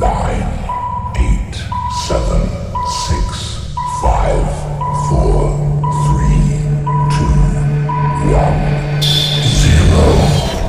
Nine, eight, seven, six, five, four, three, two, one, zero.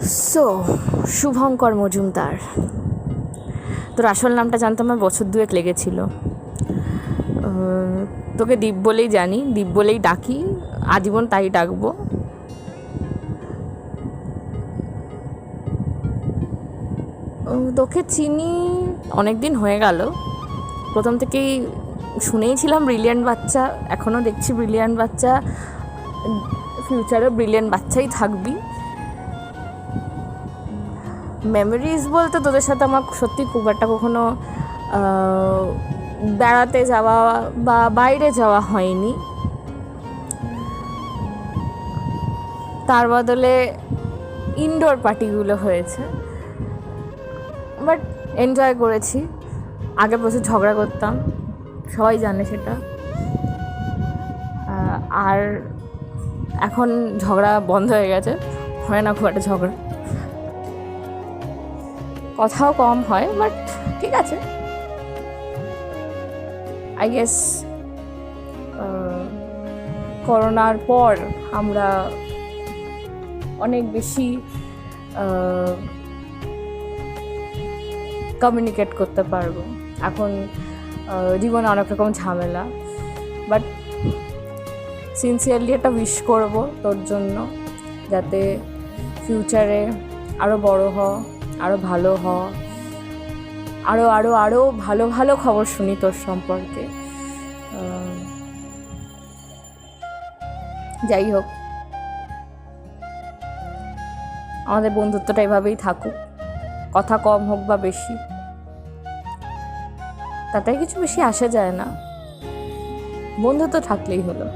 So Shubhankar Majumdar, তোর আসল নামটা জানতে আমার বছর 2 লেগেছিল। তোকে দীপ বলেই জানি, দীপ বলেই ডাকি, আজীবন তাই ডাকবো। তোকে চিনি অনেক দিন হয়ে গেল, প্রথম থেকেই শুনেইছিলাম ব্রিলিয়ান্ট বাচ্চা, এখনও দেখছি ব্রিলিয়ান্ট বাচ্চা, ফিউচারে ব্রিলিয়ান্ট বাচ্চাই থাকবি। মেমোরিজ বলতে তোদের সাথে আমার সত্যি খুব একটা কখনো বেড়াতে যাওয়া বা বাইরে যাওয়া হয়নি, তার বদলে ইনডোর পার্টিগুলো হয়েছে, বাট এনজয় করেছি। আগে প্রচুর ঝগড়া করতাম, সবাই জানে সেটা, আর এখন ঝগড়া বন্ধ হয়ে গেছে, হয় না খুব একটা ঝগড়া, কথাও কম হয়, বাট ঠিক আছে। আই গেস করোনার পর আমরা অনেক বেশি কমিউনিকেট করতে পারবো। এখন জীবনে অনেক রকম ঝামেলা, বাট সিনসিয়ারলি একটা উইশ করবো তোর জন্য, যাতে ফিউচারে আরও বড় হ, আরও ভালো হ, আরও আরও আরও ভালো ভালো খবর শুনি তোর সম্পর্কে। যাই হোক, আমাদের বন্ধুত্বটা এভাবেই থাকুক, কথা কম হোক বা বেশি, তাতে কিছু বেশি আসে যায় না, বন্ধুত্ব থাকলেই হলো।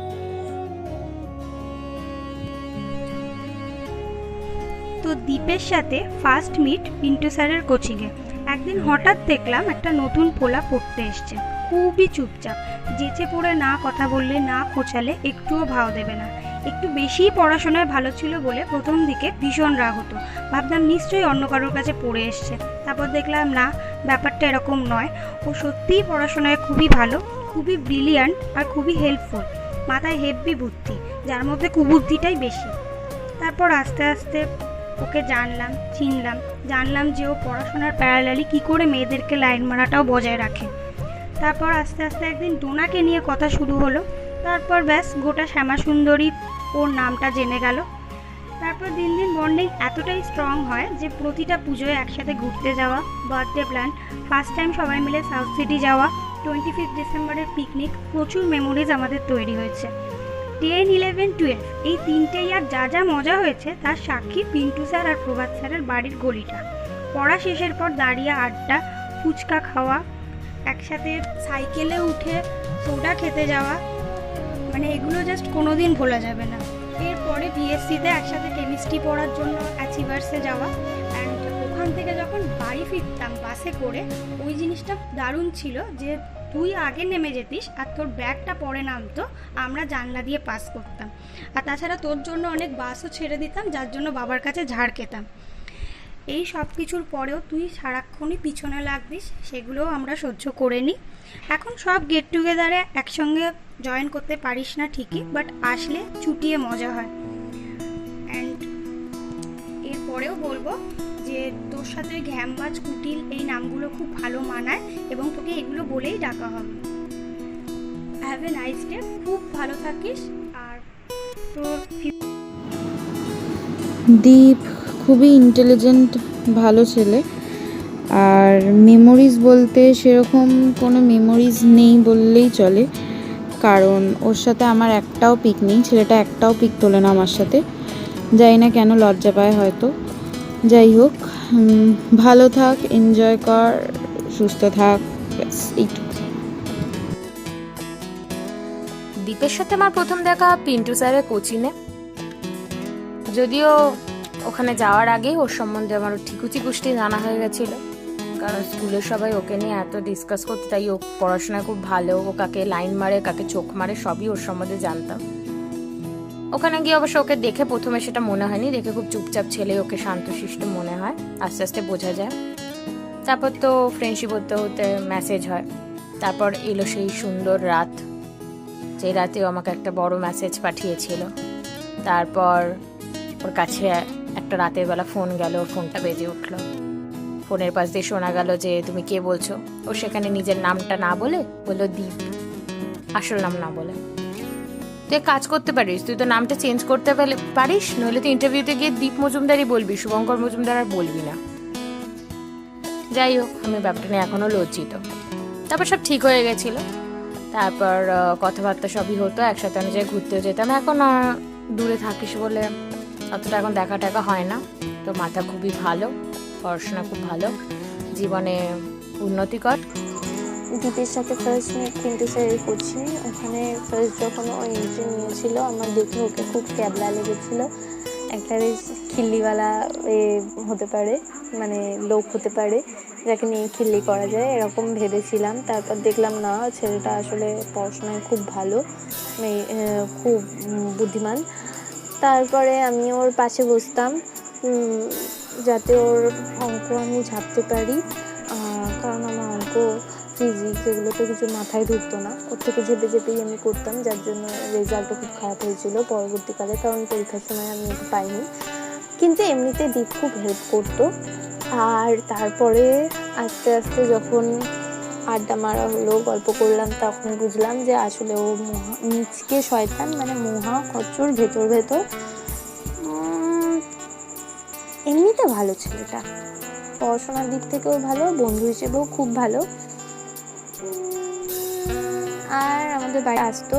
তো দীপের সাথে ফার্স্ট মিট পিন্টু স্যারের কোচিংয়ে। একদিন হঠাৎ দেখলাম একটা নতুন পোলা পড়তে এসছে, খুবই চুপচাপ, যেচে পড়ে না কথা বললে না খোঁচালে একটুও ভাও দেবে না। একটু বেশি পড়াশোনায় ভালো ছিল বলে প্রথম দিকে ভীষণ রাগ হতো, ভাবতাম নিশ্চয়ই অন্য কারোর কাছে পড়ে এসছে। তারপর দেখলাম না, ব্যাপারটা এরকম নয়, ও সত্যিই পড়াশোনায় খুবই ভালো, খুবই ব্রিলিয়ান্ট আর খুবই হেল্পফুল, মাথায় হেব্বি বুদ্ধি, যার মধ্যে কুবুদ্ধিটাই বেশি। তারপর আস্তে আস্তে ওকে জানলাম যে ও পড়াশোনার প্যারালালি কী করে মেয়েদেরকে লাইন মারাটাও বজায় রাখে। তারপর আস্তে আস্তে একদিন ডোনাকে নিয়ে কথা শুরু হলো, তারপর ব্যাস গোটা শ্যামাসুন্দরী ওর নামটা জেনে গেল। তারপর দিন দিন বন্ডিং এতটাই স্ট্রং হয় যে প্রতিটা পুজোয় একসাথে ঘুরতে যাওয়া, বার্থডে প্ল্যান, ফার্স্ট টাইম সবাই মিলে সাউথ সিটি যাওয়া, 25 ডিসেম্বরের পিকনিক, প্রচুর মেমোরিজ আমাদের তৈরি হয়েছে। 10, 11, 12 এই তিনটেই আর যা যা মজা হয়েছে তার সাক্ষী পিন্টু স্যার আর প্রভাত স্যারের বাড়ির গলিটা। পড়া শেষের পর দাঁড়িয়ে আড্ডা, ফুচকা খাওয়া, একসাথে সাইকেলে উঠে সোডা খেতে যাওয়া, মানে এগুলো জাস্ট কোনোদিন ভোলা যাবে না। এরপরে বিএসসিতে একসাথে কেমিস্ট্রি পড়ার জন্য অ্যাচিভার্সে যাওয়া, অ্যান্ড ওখান থেকে যখন বাড়ি ফিরতাম বাসে করে, ওই জিনিসটা দারুণ ছিল যে তুই আগে নেমে যেতিস আর তোর ব্যাগটা পরে নামতো, আমরা জানলা দিয়ে পাস করতাম। আর তাছাড়া তোর জন্য অনেক বাসও ছেড়ে দিতাম, যার জন্য বাবার কাছে ঝাড় খেতাম। এই সব কিছুর পরেও তুই সারাক্ষণই পিছনে লাগতিস, সেগুলোও আমরা সহ্য করে নিই। এখন সব গেট টুগেদারে একসঙ্গে জয়েন করতে পারিস না ঠিকই, বাট আসলে চুটিয়ে মজা হয়। অ্যান্ড এরপরেও বলবো যে তোর সাথে ঘ্যামবাজ, কুটিল এই নামগুলো খুব ভালো মানায় এবং তোকে এগুলো বলেই ডাকা হবে। হ্যাভ এ নাইস ডে, খুব ভালো থাকিস। আর তোর দীপ খুবই ইন্টেলিজেন্ট, ভালো ছেলে। আর মেমোরিজ বলতে সেরকম কোনো মেমোরিজ নেই বললেই চলে, কারণ ওর সাথে আমার একটাও পিক নেই, ছেলেটা একটাও পিক তোলে না আমার সাথে, জানি না কেন, লজ্জা পায় হয়তো। যাই হোক, ভালো থাক, এনজয় কর, সুস্থ থাক, ব্যাস এইটুকু। দীপের সাথে আমার প্রথম দেখা পিন্টু স্যারের কোচিংয়ে, যদিও ওখানে যাওয়ার আগেই ওর সম্বন্ধে আমার ঠিকুচি কুষ্টি জানা হয়ে গেছিলো, কারণ স্কুলের সবাই ওকে নিয়ে এত ডিসকাস করতে, তাই ও পড়াশোনায় খুব ভালো, ও কাকে লাইন মারে কাকে চোখ মারে সবই ওর সম্বন্ধে জানতাম। ওখানে গিয়ে অবশ্য ওকে দেখে প্রথমে সেটা মনে হয়নি, দেখে খুব চুপচাপ ছেলে, ওকে শান্তশিষ্ট মনে হয়, আস্তে আস্তে বোঝা যায়। তারপর তো ফ্রেন্ডশিপ হতে হতে মেসেজ হয়, তারপর এলো সেই সুন্দর রাত, যে রাতেও আমাকে একটা বড় মেসেজ পাঠিয়েছিল। তারপর ওর কাছে একটা একটা রাতের বেলা ফোন গেল, ফোনটা বেজে উঠলো, ফোনের পাশ দিয়ে শোনা গেল যে তুমি কে বলছো। ও সেখানে নিজের নামটা না বলে বললো দীপ, আসল নাম না বলে। তুই এক কাজ করতে পারিস, তুই তো নামটা চেঞ্জ করতে পারিস, নইলে তুই ইন্টারভিউতে গিয়ে দীপ মজুমদারই বলবি, শুভঙ্কর মজুমদার আর বলবি না। যাই হোক, আমি ব্যাপারটা নিয়ে এখনও লজ্জিত। তারপর সব ঠিক হয়ে গেছিলো, তারপর কথাবার্তা সবই হতো, একসাথে আমি যাই ঘুরতেও যেতাম। এখন দূরে থাকিস বলে অতটা এখন দেখা টাকা হয় না। তো মাথা খুবই ভালো, পড়াশোনা খুব ভালো, জীবনে উন্নতি কর। দীপের সাথে ফার্স্ট মিট পিন্টু স্যারের কোচিং। ওখানে ফার্স্ট যখন ও এন্ট্রি নিয়েছিল, আমার দেখে ওকে খুব ক্যাবলা লেগেছিলো। একটা বেশ খিল্লিওয়ালা হতে পারে, মানে লোক হতে পারে যাকে নিয়ে খিল্লি করা যায়, এরকম ভেবেছিলাম। তারপর দেখলাম না, ছেলেটা আসলে পড়াশোনায় খুব ভালো, খুব বুদ্ধিমান। তারপরে আমি ওর পাশে বসতাম যাতে ওর অঙ্ক আমি ঝাপতে পারি, কারণ আমার অঙ্ক ফিজিক্স এগুলো তো কিছু মাথায় ঢুকতো না। ওর থেকে ঝেপে ঝেপেই আমি করতাম, যার জন্য রেজাল্টও খুব খারাপ হয়েছিল পরবর্তীকালে, কারণ পরীক্ষার সময় আমি এটা পাইনি। কিন্তু এমনিতে দীপ খুব হেল্প করতো। আর তারপরে আস্তে আস্তে যখন আড্ডা মারা হলো, গল্প করলাম, তখন বুঝলাম যে আসলে ও নিচকে শয়তান, মানে মহা খচ্চর ভেতর ভেতর। এমনিতে ভালো ছেলেটা, পড়াশোনার দিক থেকেও ভালো, বন্ধু হিসেবেও খুব ভালো। আর আমাদের বাড়ি আসতো।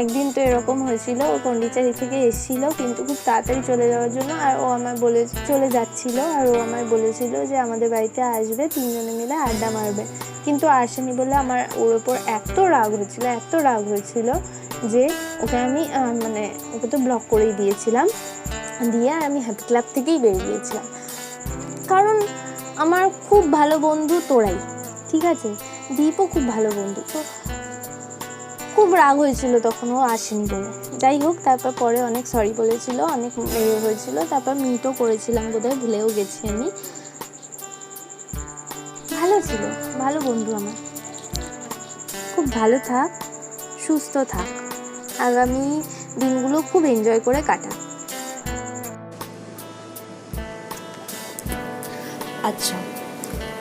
একদিন তো এরকম হয়েছিল, ও পন্ডিচেরি থেকে এসেছিলো কিন্তু খুব তাড়াতাড়ি চলে যাওয়ার জন্য, আর ও আমায় চলে যাচ্ছিল, আর ও আমায় বলেছিল যে আমাদের বাড়িতে আসবে, তিনজনে মিলে আড্ডা মারবে, কিন্তু আসেনি বলে আমার ওর ওপর এত রাগ হয়েছিল যে ওকে আমি ওকে তো ব্লক করেই দিয়েছিলাম। দিয়ে আমি হ্যাপি ক্লাব থেকেই বেরিয়ে গিয়েছিলাম, কারণ আমার খুব ভালো বন্ধু তোরাই, ঠিক আছে, দীপও খুব ভালো বন্ধু। তো খুব রাগ হয়েছিল তখন ও আসেনি বলে। যাই হোক, তারপর পরে অনেক সরি বলেছিল, অনেক হয়েছিল, তারপর মিটও করেছিলাম, বোধহয় ভুলেও গেছি আমি। ভালো ছিল, ভালো বন্ধু আমার। খুব ভালো থাক, সুস্থ থাক, আগামী দিনগুলো খুব এনজয় করে কাটা। আচ্ছা,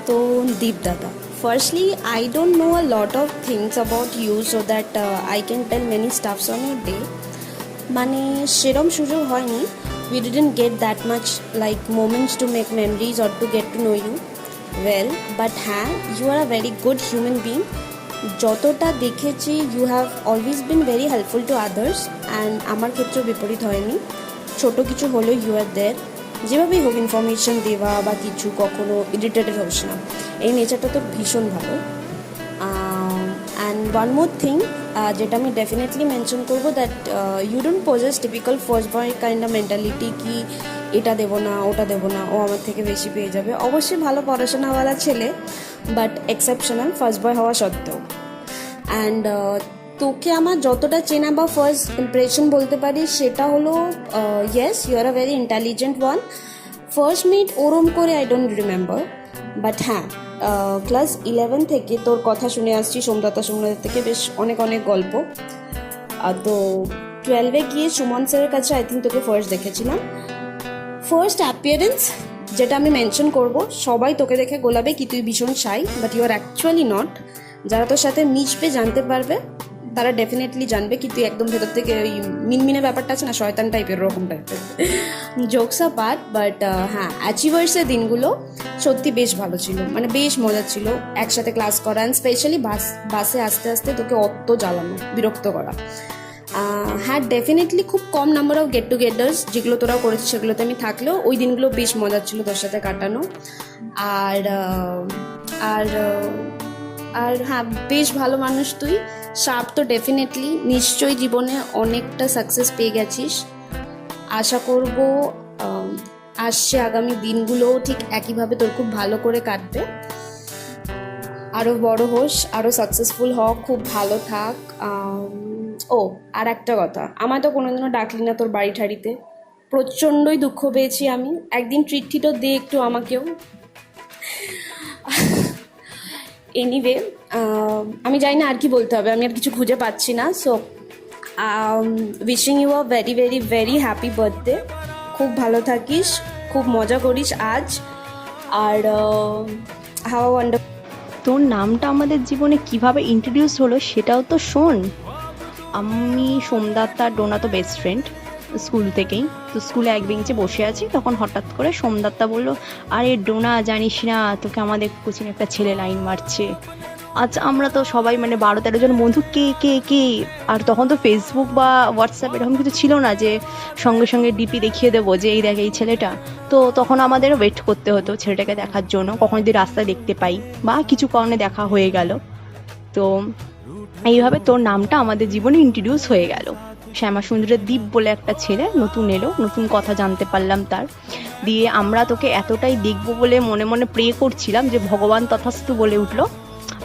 তো দীপ দাদা, firstly I don't know a lot of things about you so that I can tell many stuffs on your day. মানে সেরম সুযোগ হয়নি, we didn't get that much like moments to make memories or to get to know you well, but হ্যাঁ, you are a very good human being. যতটা দেখেছি you have always been very helpful to others, and আমার ক্ষেত্রেও বিপরীত হয়নি, ছোট কিছু হলেও you are there, যেভাবেই হোক ইনফরমেশন দেওয়া বা কিছু, কখনো ইরিটেটেড হোস না, এই নেচারটা তো ভীষণ ভালো। অ্যান্ড ওয়ান মোর থিং যেটা আমি ডেফিনেটলি মেনশন করবো, that you don't possess typical first boy kind of mentality, কি এটা দেবো না ওটা দেবো না, ও আমার থেকে বেশি পেয়ে যাবে। অবশ্যই ভালো পড়াশোনাওয়ালা ছেলে, বাট এক্সেপশনাল ফার্স্ট বয় হওয়া সত্ত্বেও। অ্যান্ড তোকে আমার যতটা চেনা বা ফার্স্ট ইমপ্রেশন বলতে পারি সেটা হলো, yes you are a very intelligent one. First meet ওরম করে আই ডোন্ট রিমেম্বার, বাট হ্যাঁ, ক্লাস 11 থেকে তোর কথা শুনে আসছি, সোমদত্তা থেকে বেশ অনেক গল্প। তো 12-এ গিয়ে সুমন স্যারের কাছে আই থিঙ্ক তোকে ফার্স্ট দেখেছিলাম। ফার্স্ট অ্যাপিয়ারেন্স যেটা আমি মেনশন করব, সবাই তোকে দেখে গোলাবে কি তুই ভীষণ shy, but you are actually not. যারা তোর সাথে মিশবে, জানতে পারবে, তারা ডেফিনেটলি জানবে কি তুই একদম ভেতর থেকে ওই মিনমিনে ব্যাপারটা আছে না, শয়তান টাইপের, ওরকম টাইপের। জোকস আপার্ট, বাট হ্যাঁ, অ্যাচিভার্সের দিনগুলো সত্যি বেশ ভালো ছিল, মানে বেশ মজা ছিল একসাথে ক্লাস করা, অ্যান্ড স্পেশালি বাসে আস্তে আস্তে তোকে অত জ্বালানো, বিরক্ত করা। হ্যাঁ, ডেফিনেটলি খুব কম নাম্বার অফ গেট টুগেদার্স যেগুলো তোরাও করেছিস সেগুলোতে আমি থাকলেও ওই দিনগুলো বেশ মজা ছিল তোর সাথে কাটানো। আর আর আর হ্যাঁ, বেশ ভালো মানুষ তুই। সাপ তো ডেফিনেটলি নিশ্চয়ই জীবনে অনেকটা সাকসেস পেয়ে গেছিস। আশা করব আসছে আগামী দিনগুলোও ঠিক একইভাবে তোর খুব ভালো করে কাটবে, আরও বড় হোস, আরও সাকসেসফুল হ, খুব ভালো থাক। ও আর একটা কথা, আমায় তো কোনোদিনও ডাকলি না তোর বাড়ি ঠাড়িতে, প্রচণ্ডই দুঃখ পেয়েছি আমি। একদিন ট্রিট ঠিটও দে একটু আমাকেও। এনিওয়ে, আমি জানি না আর কি বলতে হবে, আমি আর কিছু খুঁজে পাচ্ছি না। So wishing you a very very very happy birthday, খুব ভালো থাকিস, খুব মজা করিস আজ। আর হ্যাভ আ ওয়ান্ডারফুল। তোর নামটা আমাদের জীবনে কিভাবে ইন্ট্রোডিউস হলো সেটাও তো শোন। আমি সোমদত্তা আর ডোনা তো বেস্ট ফ্রেন্ড স্কুল থেকেই। তো স্কুলে এক বেঞ্চে বসে আছি, তখন হঠাৎ করে সোমদত্তা বললো, আরে ডোনা জানিস না তোকে আমাদের কোচিং একটা ছেলে লাইন মারছে। আচ্ছা, আমরা তো সবাই মানে 12-13 জন বন্ধু, কে কে কে। আর তখন তো ফেসবুক বা হোয়াটসঅ্যাপ এরকম কিছু ছিল না যে সঙ্গে সঙ্গে ডিপি দেখিয়ে দেবো যে এই দেখ এই ছেলেটা। তো তখন আমাদের ওয়েট করতে হতো ছেলেটাকে দেখার জন্য, কখন যদি রাস্তায় দেখতে পাই বা কিছু কারণে দেখা হয়ে গেল। তো এইভাবে তোর নামটা আমাদের জীবনে ইন্ট্রোডিউস হয়ে গেল। শ্যামা সুন্দরের দ্বীপ বলে একটা ছেলে নতুন এলো, নতুন কথা জানতে পারলাম তার। দিয়ে আমরা তোকে এতটাই দেখবো বলে মনে মনে প্রে করছিলাম যে ভগবান তথাস্তু বলে উঠলো,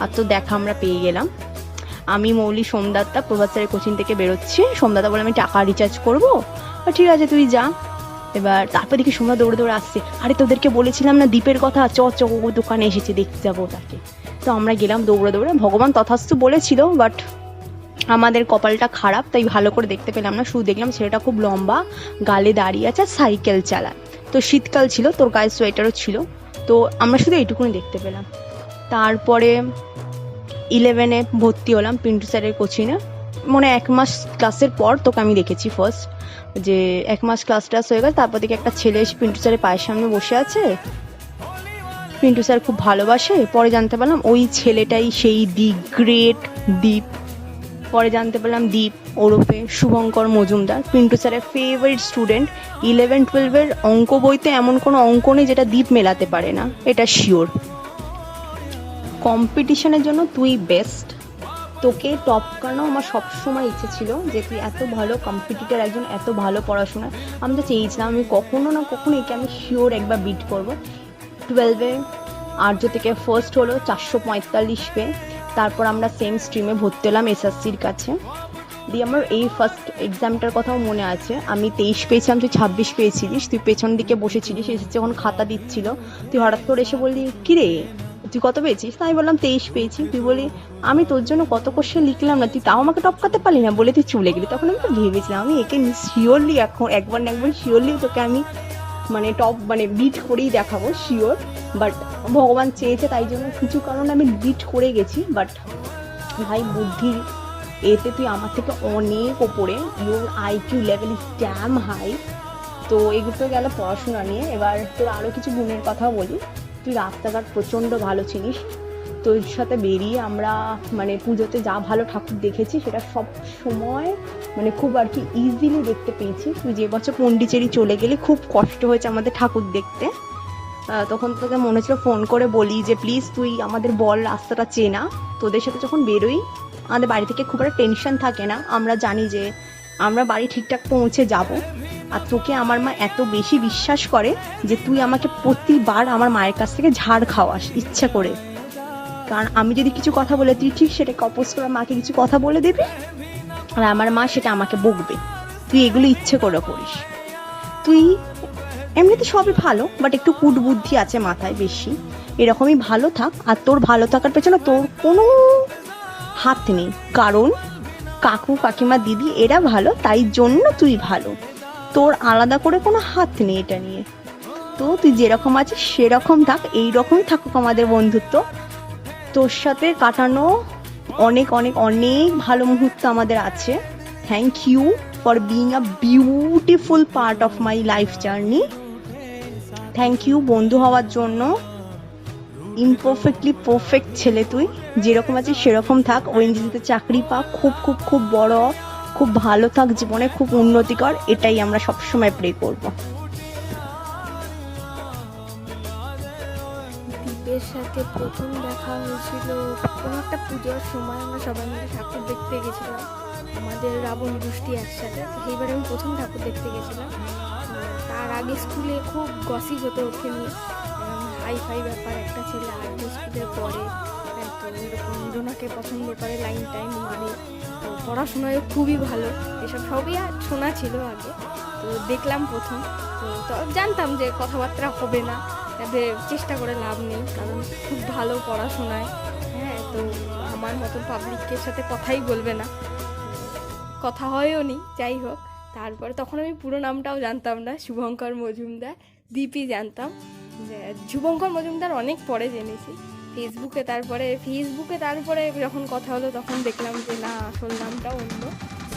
আর তো দেখা আমরা পেয়ে গেলাম। আমি মৌলি সোমদত্তা প্রভাত স্যারের কোচিং থেকে বেরোচ্ছি। সোমদত্তা বলে আমি টাকা রিচার্জ করবো, ঠিক আছে তুই যা। এবার তারপর দেখি সোমদা দৌড়ে দৌড়ে আসছে, আরে তোদেরকে বলেছিলাম না দ্বীপের কথা, চ চ ও দোকানে এসেছে দেখতে যাবো তাকে। তো আমরা গেলাম দৌড়ে দৌড়ে, ভগবান তথাস্তু বলেছিল, বাট আমাদের কপালটা খারাপ, তাই ভালো করে দেখতে পেলাম না। শুধু দেখলাম ছেলেটা খুব লম্বা, গালে দাঁড়িয়ে আছে, সাইকেল চালায়। তো শীতকাল ছিল, তোর গায়ে সোয়েটারও ছিল। তো আমরা শুধু এইটুকুনি দেখতে পেলাম। তারপরে 11-এ ভর্তি হলাম পিন্টু স্যারের কোচিংয়ে। মনে 1 মাস ক্লাসের পর তোকে আমি দেখেছি ফার্স্ট, যে 1 মাস ক্লাস টাস হয়ে গেল। তারপর থেকে একটা ছেলে এসে পিন্টু স্যারের পায়ের সামনে বসে আছে, পিন্টু স্যার খুব ভালোবাসে। পরে জানতে পারলাম ওই ছেলেটাই সেই দি গ্রেট দীপ। পরে জানতে পারলাম দীপ ওরফে শুভঙ্কর মজুমদার পিন্টু স্যারের ফেভারিট স্টুডেন্ট। 11-12-এর অঙ্ক বইতে এমন কোনো অঙ্ক নেই যেটা দীপ মেলাতে পারে না, এটা শিওর। কম্পিটিশনের জন্য তুই বেস্ট, তোকে টপ করানো আমার সবসময় ইচ্ছে ছিল, যে তুই এত ভালো কম্পিটিটার একজন, এত ভালো পড়াশোনা। আমি তো চেয়েছিলাম আমি কখনো না কখনো একে আমি শিওর একবার বিট করবো। 12-এ আর্য থেকে ফার্স্ট হলো 445 পেয়ে। তারপর আমরা সেম স্ট্রিমে ভর্তি হলাম এসএসসির কাছে। দিয়ে আমার এই ফার্স্ট এক্সামটার কথাও মনে আছে, আমি 23 পেয়েছিলাম, তুই 26 পেয়েছিলিস। তুই পেছন দিকে বসেছিলিস, এসে যখন খাতা দিচ্ছিল তুই হঠাৎ করে এসে বললি, কিরে তুই কত পেয়েছিস? তাই বললাম 23 পেয়েছি। তুই বলি, আমি তোর জন্য কত কোশ্চেন লিখলাম না, তুই তাও আমাকে টপকাতে পারলি না বলে তুই চলে গেলি। তখন আমি তো ভেবেছিলাম আমি একে শিওরলি এখন একবার না একবার শিওরলি তোকে আমি মানে টপ মানে বিট করেই দেখাবো শিওর। বাট ভগবান চেয়েছে, তাই জন্য কিছু কারণে আমি বিট করে গেছি। বাট ভাই বুদ্ধির এতে তুই আমার থেকে অনেক ওপরে, your IQ level is damn high. তো এগুলো গেল পড়াশোনা নিয়ে। এবার তোর আরও কিছু গুণের কথা বলি। তুই রাস্তাঘাট প্রচণ্ড ভালো ছিলিস। তোর সাথে বেরিয়ে আমরা মানে পুজোতে যা ভালো ঠাকুর দেখেছি সেটা সব সময় মানে খুব আর কি ইজিলি দেখতে পেয়েছি। তুই যে বছর পন্ডিচেরি চলে গেলি খুব কষ্ট হয়েছে আমাদের ঠাকুর দেখতে। তখন তোকে মনে হচ্ছিল ফোন করে বলি যে প্লিজ তুই আমাদের বল রাস্তাটা চেনা। তোদের সাথে যখন বেরোই আমাদের বাড়ি থেকে খুব একটা টেনশন থাকে না, আমরা জানি যে আমরা বাড়ি ঠিকঠাক পৌঁছে যাব। আর তোকে আমার মা এত বেশি বিশ্বাস করে যে তুই আমাকে প্রতিবার আমার মায়ের কাছ থেকে ঝাড় খাওয়াস ইচ্ছা করে। কারণ আমি যদি কিছু কথা বলে তুই ঠিক সেটাকে অপোজ করে মাকে কিছু কথা বলে দিবি, আর আমার মা সেটা আমাকে বকবে। তুই এগুলো ইচ্ছে করে করিস। তুই এমনিতে সবই ভালো, বাট একটু কুট বুদ্ধি আছে মাথায় বেশি। এরকমই ভালো থাক। আর তোর ভালো থাকার পেছনে তোর কোনো হাত নেই, কারণ কাকু কাকিমা দিদি এরা ভালো, তাই জন্য তুই ভালো। তোর আলাদা করে কোনো হাত নেই এটা নিয়ে। তো তুই যেরকম আছিস সেরকম থাক, এইরকমই থাকুক আমাদের বন্ধুত্ব। তোর সাথে কাটানো অনেক অনেক অনেক ভালো মুহূর্ত আমাদের আছে। Thank you for being a beautiful part of my life journey. Thank you বন্ধু হওয়ার জন্য। ইমপারফেক্টলি পারফেক্ট ছেলে তুই, যেরকম আছিস সেরকম থাক। ওএনজিসিতে চাকরি পা, খুব খুব খুব বড়, খুব ভালো থাক জীবনে, খুব উন্নতি কর, এটাই আমরা সবসময় প্রে করব। দীপের সাথে প্রথম দেখা হয়েছিল কোনো একটা পুজোর সময়, আমরা সবাই মিলে ঠাকুর দেখতে গেছিলাম আমাদের রাবণ গোষ্ঠী একসাথে। তো সেইবার আমি প্রথম ঠাকুর দেখতে গেছিলাম। তার আগে স্কুলে খুব গসিপ হতো ওকে নিয়ে, হাই ফাই ব্যাপার। একটা ছেলে আর্ট স্কুলে পড়ে, তো এরকম জোনাকে পছন্দ করে, লাইন টাইম মারে, তো পড়াশোনায় খুবই ভালো। এসব সবই আর শোনা ছিল আগে। তো দেখলাম প্রথম, তো জানতাম যে কথাবার্তা হবে না, তবে চেষ্টা করে লাভ নেই, কারণ খুব ভালো পড়াশোনায়। হ্যাঁ, তো আমার মতন পাবলিকের সাথে কথাই বলবে না, কথা হয়ও নি। যাই হোক, তারপরে তখন আমি পুরো নামটাও জানতাম না, শুভঙ্কর মজুমদার। দীপই জানতাম। শুভঙ্কর মজুমদার অনেক পরে জেনেছি ফেসবুকে, তারপরে যখন কথা হলো তখন দেখলাম যে না, আসল নামটা অন্য,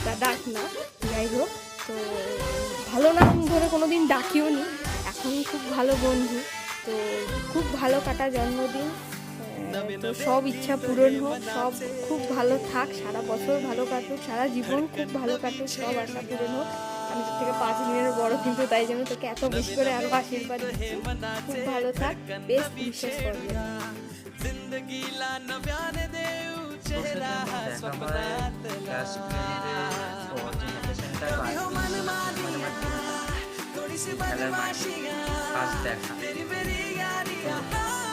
তা ডাক না। যাই হোক, তো ভালো নাম ধরে কোনো দিন ডাকিও নি, এখন খুব ভালো বন্ধু। তো খুব ভালো কাটা জন্মদিন, তো সব ইচ্ছা পূরণ হোক, সব খুব ভালো থাক, সারা বছর ভালো কাটুক, সারা জীবন খুব ভালো কাটুক, সব আশা পূরণ হোক। আমি তোর থেকে 5 দিনের বড়, কিন্তু তাই জন্য তোকে এত বেশি করে আরো আশীর্বাদ দিচ্ছি। খুব ভালো থাক, বেশ বিশ্বাস করবি।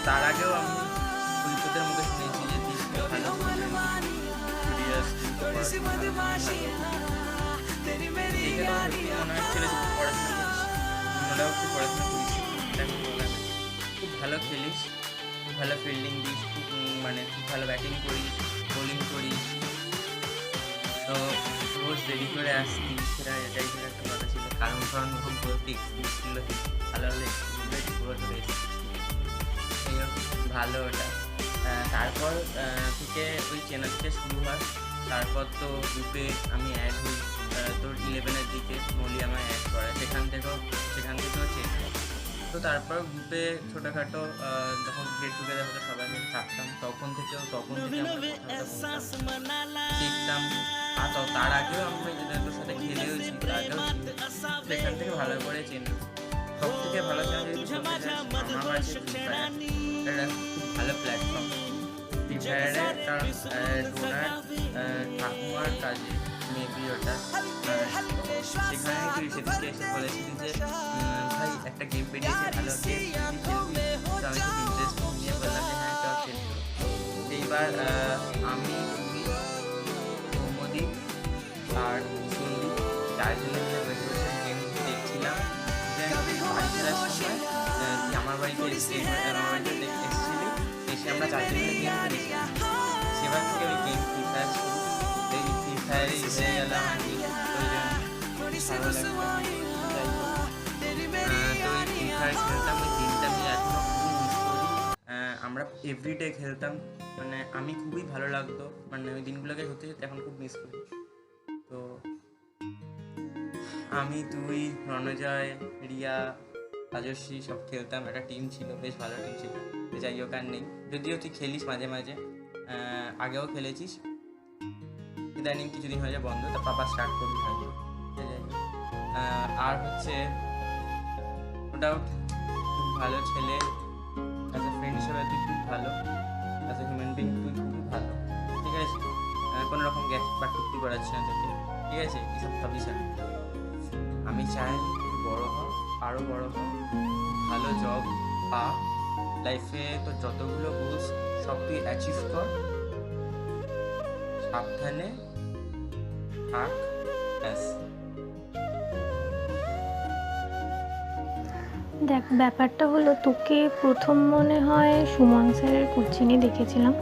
তার আগেও আমি পুলিশদের মুখে শুনেছি যে দীপকে ভালো খুব পড়াশোনা করিস, খুব ভালো খেলিস, খুব ভালো ফিল্ডিং দিস, খুব খুব ভালো ব্যাটিং করিস, বোলিং করিস, তো রোজ দেরি করে আসতি, সেটা এটাই একটা কথা ছিল। কারণ ওরকম করতে এক্সকিউজ ছিল, ভালো হলে পুরো ধরে এসেছি, ভালো ওটা। তারপর থেকে ওই চেনাতে শুরু হয়। তারপর তো গ্রুপে আমি অ্যাড হই, তোর 11-এর দিকে মলি আমায় অ্যাড করে, সেখান থেকেও চেন হয়। তো তারপর গ্রুপে ছোটোখাটো যখন গেট টুগেদার হতো সবাই মিলে থাকতাম, তখন থেকে শিখতাম। আর তার আগেও আমি তোর সাথে খেলেওছি, আগেও সেখান থেকে ভালো করে চেন। সব থেকে ভালো আমার কাছে এটা খুব ভালো প্ল্যাটফর্ম। ফ্রি ফায়ারে কারণ ডোনার ঠাকুমার কাজে মেবি ওটা, সেখানে তুই সেদিকে এসে বলেছিলি যে ভাই একটা গেম বেরিয়েছে, ভালো গেম খেলবি? তো আমি খুব ইন্টারেস্ট নিয়ে বললাম যে হ্যাঁ চল খেলবি। এইবার আমি, তুমি, সৌম্যদীপ আর সন্দীপ 4 জনে মিলে বসে বসে গেম দেখছিলাম। যে বাড়ি ফেরার সময় তুই আমার বাড়িতে এসেছিলি, এসে আমরা 4 জনে মিলে গেম খেলেছি। সেবার থেকে ওই গেম ফ্রি ফায়ার শুরু, এই ফ্রি ফায়ারই হয়ে গেলাম আর কি। ভালো লাগতো। তো ওই ফ্রি ফায়ার খেলতাম, ওই গেমটা আমি এখনও খুবই মিস করি। আমরা এভরিডে খেলতাম, আমি খুবই ভালো লাগতো, ওই দিনগুলোকে সত্যি সত্যি এখন খুব মিস করি। তো আমি, তুই, রণজয়, রিয়া, রাজস্বী সব খেলতাম, একটা টিম ছিল, বেশ ভালো টিম ছিল। যাই হোক আর নেই, যদিও তুই খেলিস মাঝে মাঝে, আগেও খেলেছিস, ইদানিং কিছুদিন হয়ে যায় বন্ধ, তো পাপা স্টার্ট করবি হয়তো। আর হচ্ছে ওটাও খুব ভালো ছেলে, অ্যাজ এ ফ্রেন্ড হিসেবে তুই খুব ভালো, অ্যাজ এ হিউম্যান বিং তুই খুবই ভালো, ঠিক আছে? কোনো রকম গ্যাস বা টুকটি করাচ্ছি না তোকে, ঠিক আছে? এসব ভাবিস না। আমি চাই তুই বড়ো হ, আরও বড়ো হ, ভালো জব পা, লাইফে তো যতগুলো গোলস সব তুই অ্যাচিভ কর, সাবধানে থাক, ব্যাস। দেখ, ব্যাপারটা হলো, তোকে প্রথম মনে হয় সুমন স্যারের কোচিংয়ে দেখেছিলাম,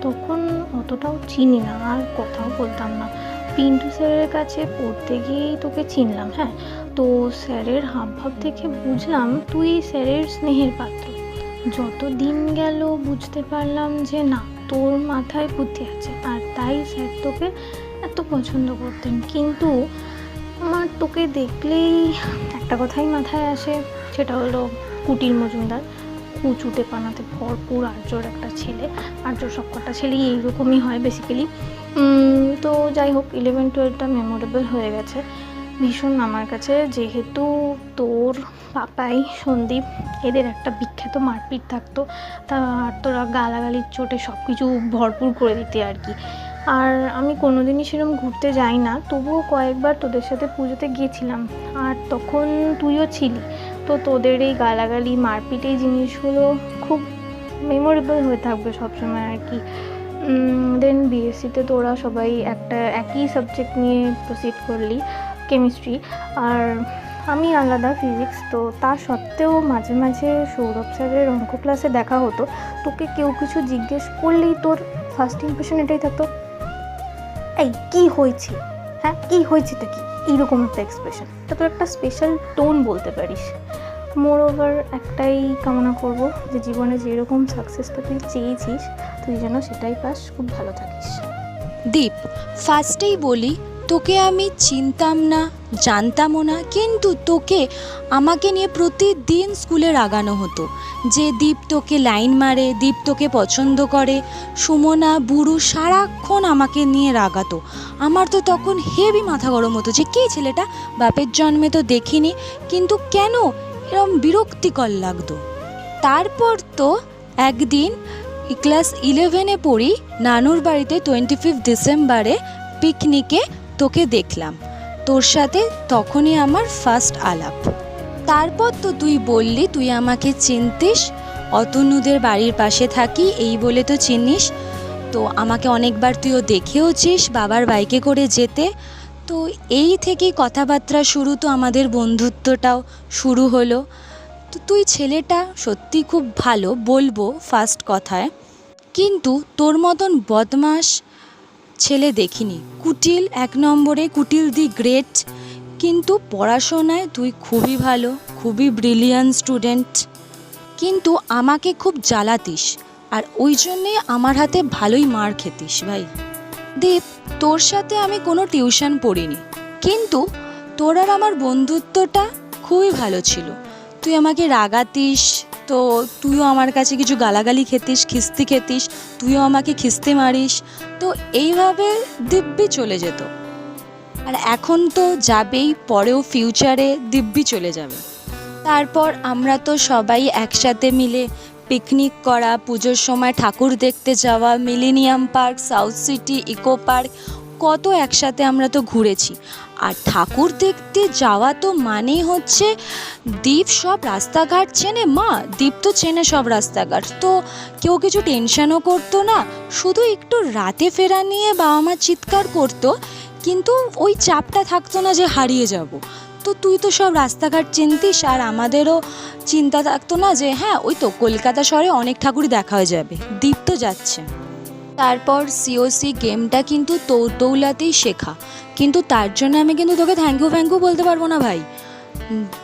তখন অতটাও চিনি না আর কথাও বলতাম না। পিন্টু স্যারের কাছে পড়তে গিয়েই তোকে চিনলাম। হ্যাঁ, তো স্যারের হাবভাব দেখে বুঝলাম তুই স্যারের স্নেহের পাত্র। যত দিন গেল বুঝতে পারলাম যে না, তোর মাথায় বুদ্ধি আছে, আর তাই স্যার তোকে এত পছন্দ করতেন। কিন্তু আমার তোকে দেখলেই একটা কথাই মাথায় আসে, সেটা হলো কুটির মজুমদার, কুচুটে পানাতে ভরপুর আর্যর একটা ছেলে। আর্য সবকটা ছেলেই এইরকমই হয় বেসিক্যালি। তো যাই হোক, 11-12টা মেমোরেবল হয়ে গেছে ভীষণ আমার কাছে, যেহেতু তোর পাপাই, সন্দীপ, এদের একটা বিখ্যাত মারপিট থাকতো, আর তোরা গালাগালির চোটে সব কিছু ভরপুর করে দিতে আর কি। আর আমি কোনোদিনই সেরকম ঘুরতে যাই না, তবুও কয়েকবার তোদের সাথে পুজোতে গিয়েছিলাম, আর তখন তুইও ছিলি। তো তোদের এই গালাগালি, মারপিট, এই জিনিসগুলো খুব মেমোরেবল হয়ে থাকবে সবসময় আর কি। দেন বিএসসিতে তোরা সবাই একই সাবজেক্ট নিয়ে প্রসিড করলি, কেমিস্ট্রি, আর আমি আলাদা, ফিজিক্স। তো তা সত্ত্বেও মাঝে মাঝে সৌরভ স্যারের অঙ্ক ক্লাসে দেখা হতো, তোকে কেউ কিছু জিজ্ঞেস করলেই তোর ফার্স্ট ইমপ্রেশন এটাই থাকতো, এই কী হয়েছে, হ্যাঁ কী হয়েছেটা কি, এইরকম একটা এক্সপ্রেশন। এটা তোর একটা স্পেশাল টোন বলতে পারিস। মোর ওভার একটাই কামনা করব যে জীবনে যেরকম সাকসেসটা তুই চেয়েছিস তুই যেন সেটাই পাস, খুব ভালো থাকিস। দীপ, ফার্স্টেই বলি, তোকে আমি চিনতাম না, জানতামও না, কিন্তু তোকে আমাকে নিয়ে প্রতিদিন স্কুলে রাগানো হতো যে দীপ তোকে লাইন মারে, দীপ তোকে পছন্দ করে। সুমনা, বুড়ু সারাক্ষণ আমাকে নিয়ে রাগাতো। আমার তো তখন হেভি মাথা গরম হতো যে কে ছেলেটা, বাপের জন্মে তো দেখিনি, কিন্তু কেন এরম বিরক্তিকর লাগতো। তারপর তো একদিন ক্লাস 11-এ পড়ি, নানুর বাড়িতে 25 ডিসেম্বরে পিকনিকে তোকে দেখলাম, তোর সাথে তখনই আমার ফার্স্ট আলাপ। তারপর তো তুই বললি তুই আমাকে চিনতিস, অতনুদের বাড়ির পাশে থাকি এই বলে তো চিনিস, তো আমাকে অনেকবার তুইও দেখেওছিস বাবার বাইকে করে যেতে। তো এই থেকেই কথাবার্তা শুরু, তো আমাদের বন্ধুত্বটাও শুরু হলো। তো তুই ছেলেটা সত্যি খুব ভালো বলবো ফার্স্ট কথায়, কিন্তু তোর মতন বদমাস ছেলে দেখিনি। কুটিল, 1 নম্বরে কুটিল দি গ্রেট, কিন্তু পড়াশোনায় তুই খুবই ভালো, খুবই ব্রিলিয়ান্ট স্টুডেন্ট, কিন্তু আমাকে খুব জ্বালাতিস, আর ওই জন্যে আমার হাতে ভালোই মার খেতিস ভাই। দীপ, তোর সাথে আমি কোনো টিউশন পড়িনি, কিন্তু তোর আর আমার বন্ধুত্বটা খুবই ভালো ছিল। তুই আমাকে রাগাতিস, তো তুইও আমার কাছে কিছু গালাগালি খেতিস, খিস্তি খেতিস, তুইও আমাকে খিস্তি মারিস, তো এইভাবে দিব্যি চলে যেত। আর এখন তো যাবেই, পরেও ফিউচারে দিব্যি চলে যাবে। তারপর আমরা তো সবাই একসাথে মিলে পিকনিক করা, পুজোর সময় ঠাকুর দেখতে যাওয়া, millennium park, south city, eco park, কত একসাথে আমরা তো ঘুরেছি। আর ঠাকুর দেখতে যাওয়া তো মানেই হচ্ছে দীপ সব রাস্তাঘাট চেনে, মা দীপ তো চেনে সব রাস্তাঘাট, তো কেউ কিছু টেনশনও করতো না, শুধু একটু রাতে ফেরা নিয়ে বাবা মা চিৎকার করতো, কিন্তু ওই চাপটা থাকতো না যে হারিয়ে যাব। তো তুই তো সব রাস্তাঘাট চিনতিস, আর আমাদেরও চিন্তা থাকতো না যে হ্যাঁ ওই তো কলকাতা শহরে অনেক ঠাকুরই দেখা হয়ে যাবে, দীপ তো যাচ্ছে। তারপর সিওসি গেমটা কিন্তু তোর দৌলাতেই শেখা, কিন্তু তার জন্য আমি কিন্তু তোকে থ্যাংক ইউ বলতে পারবো না ভাই,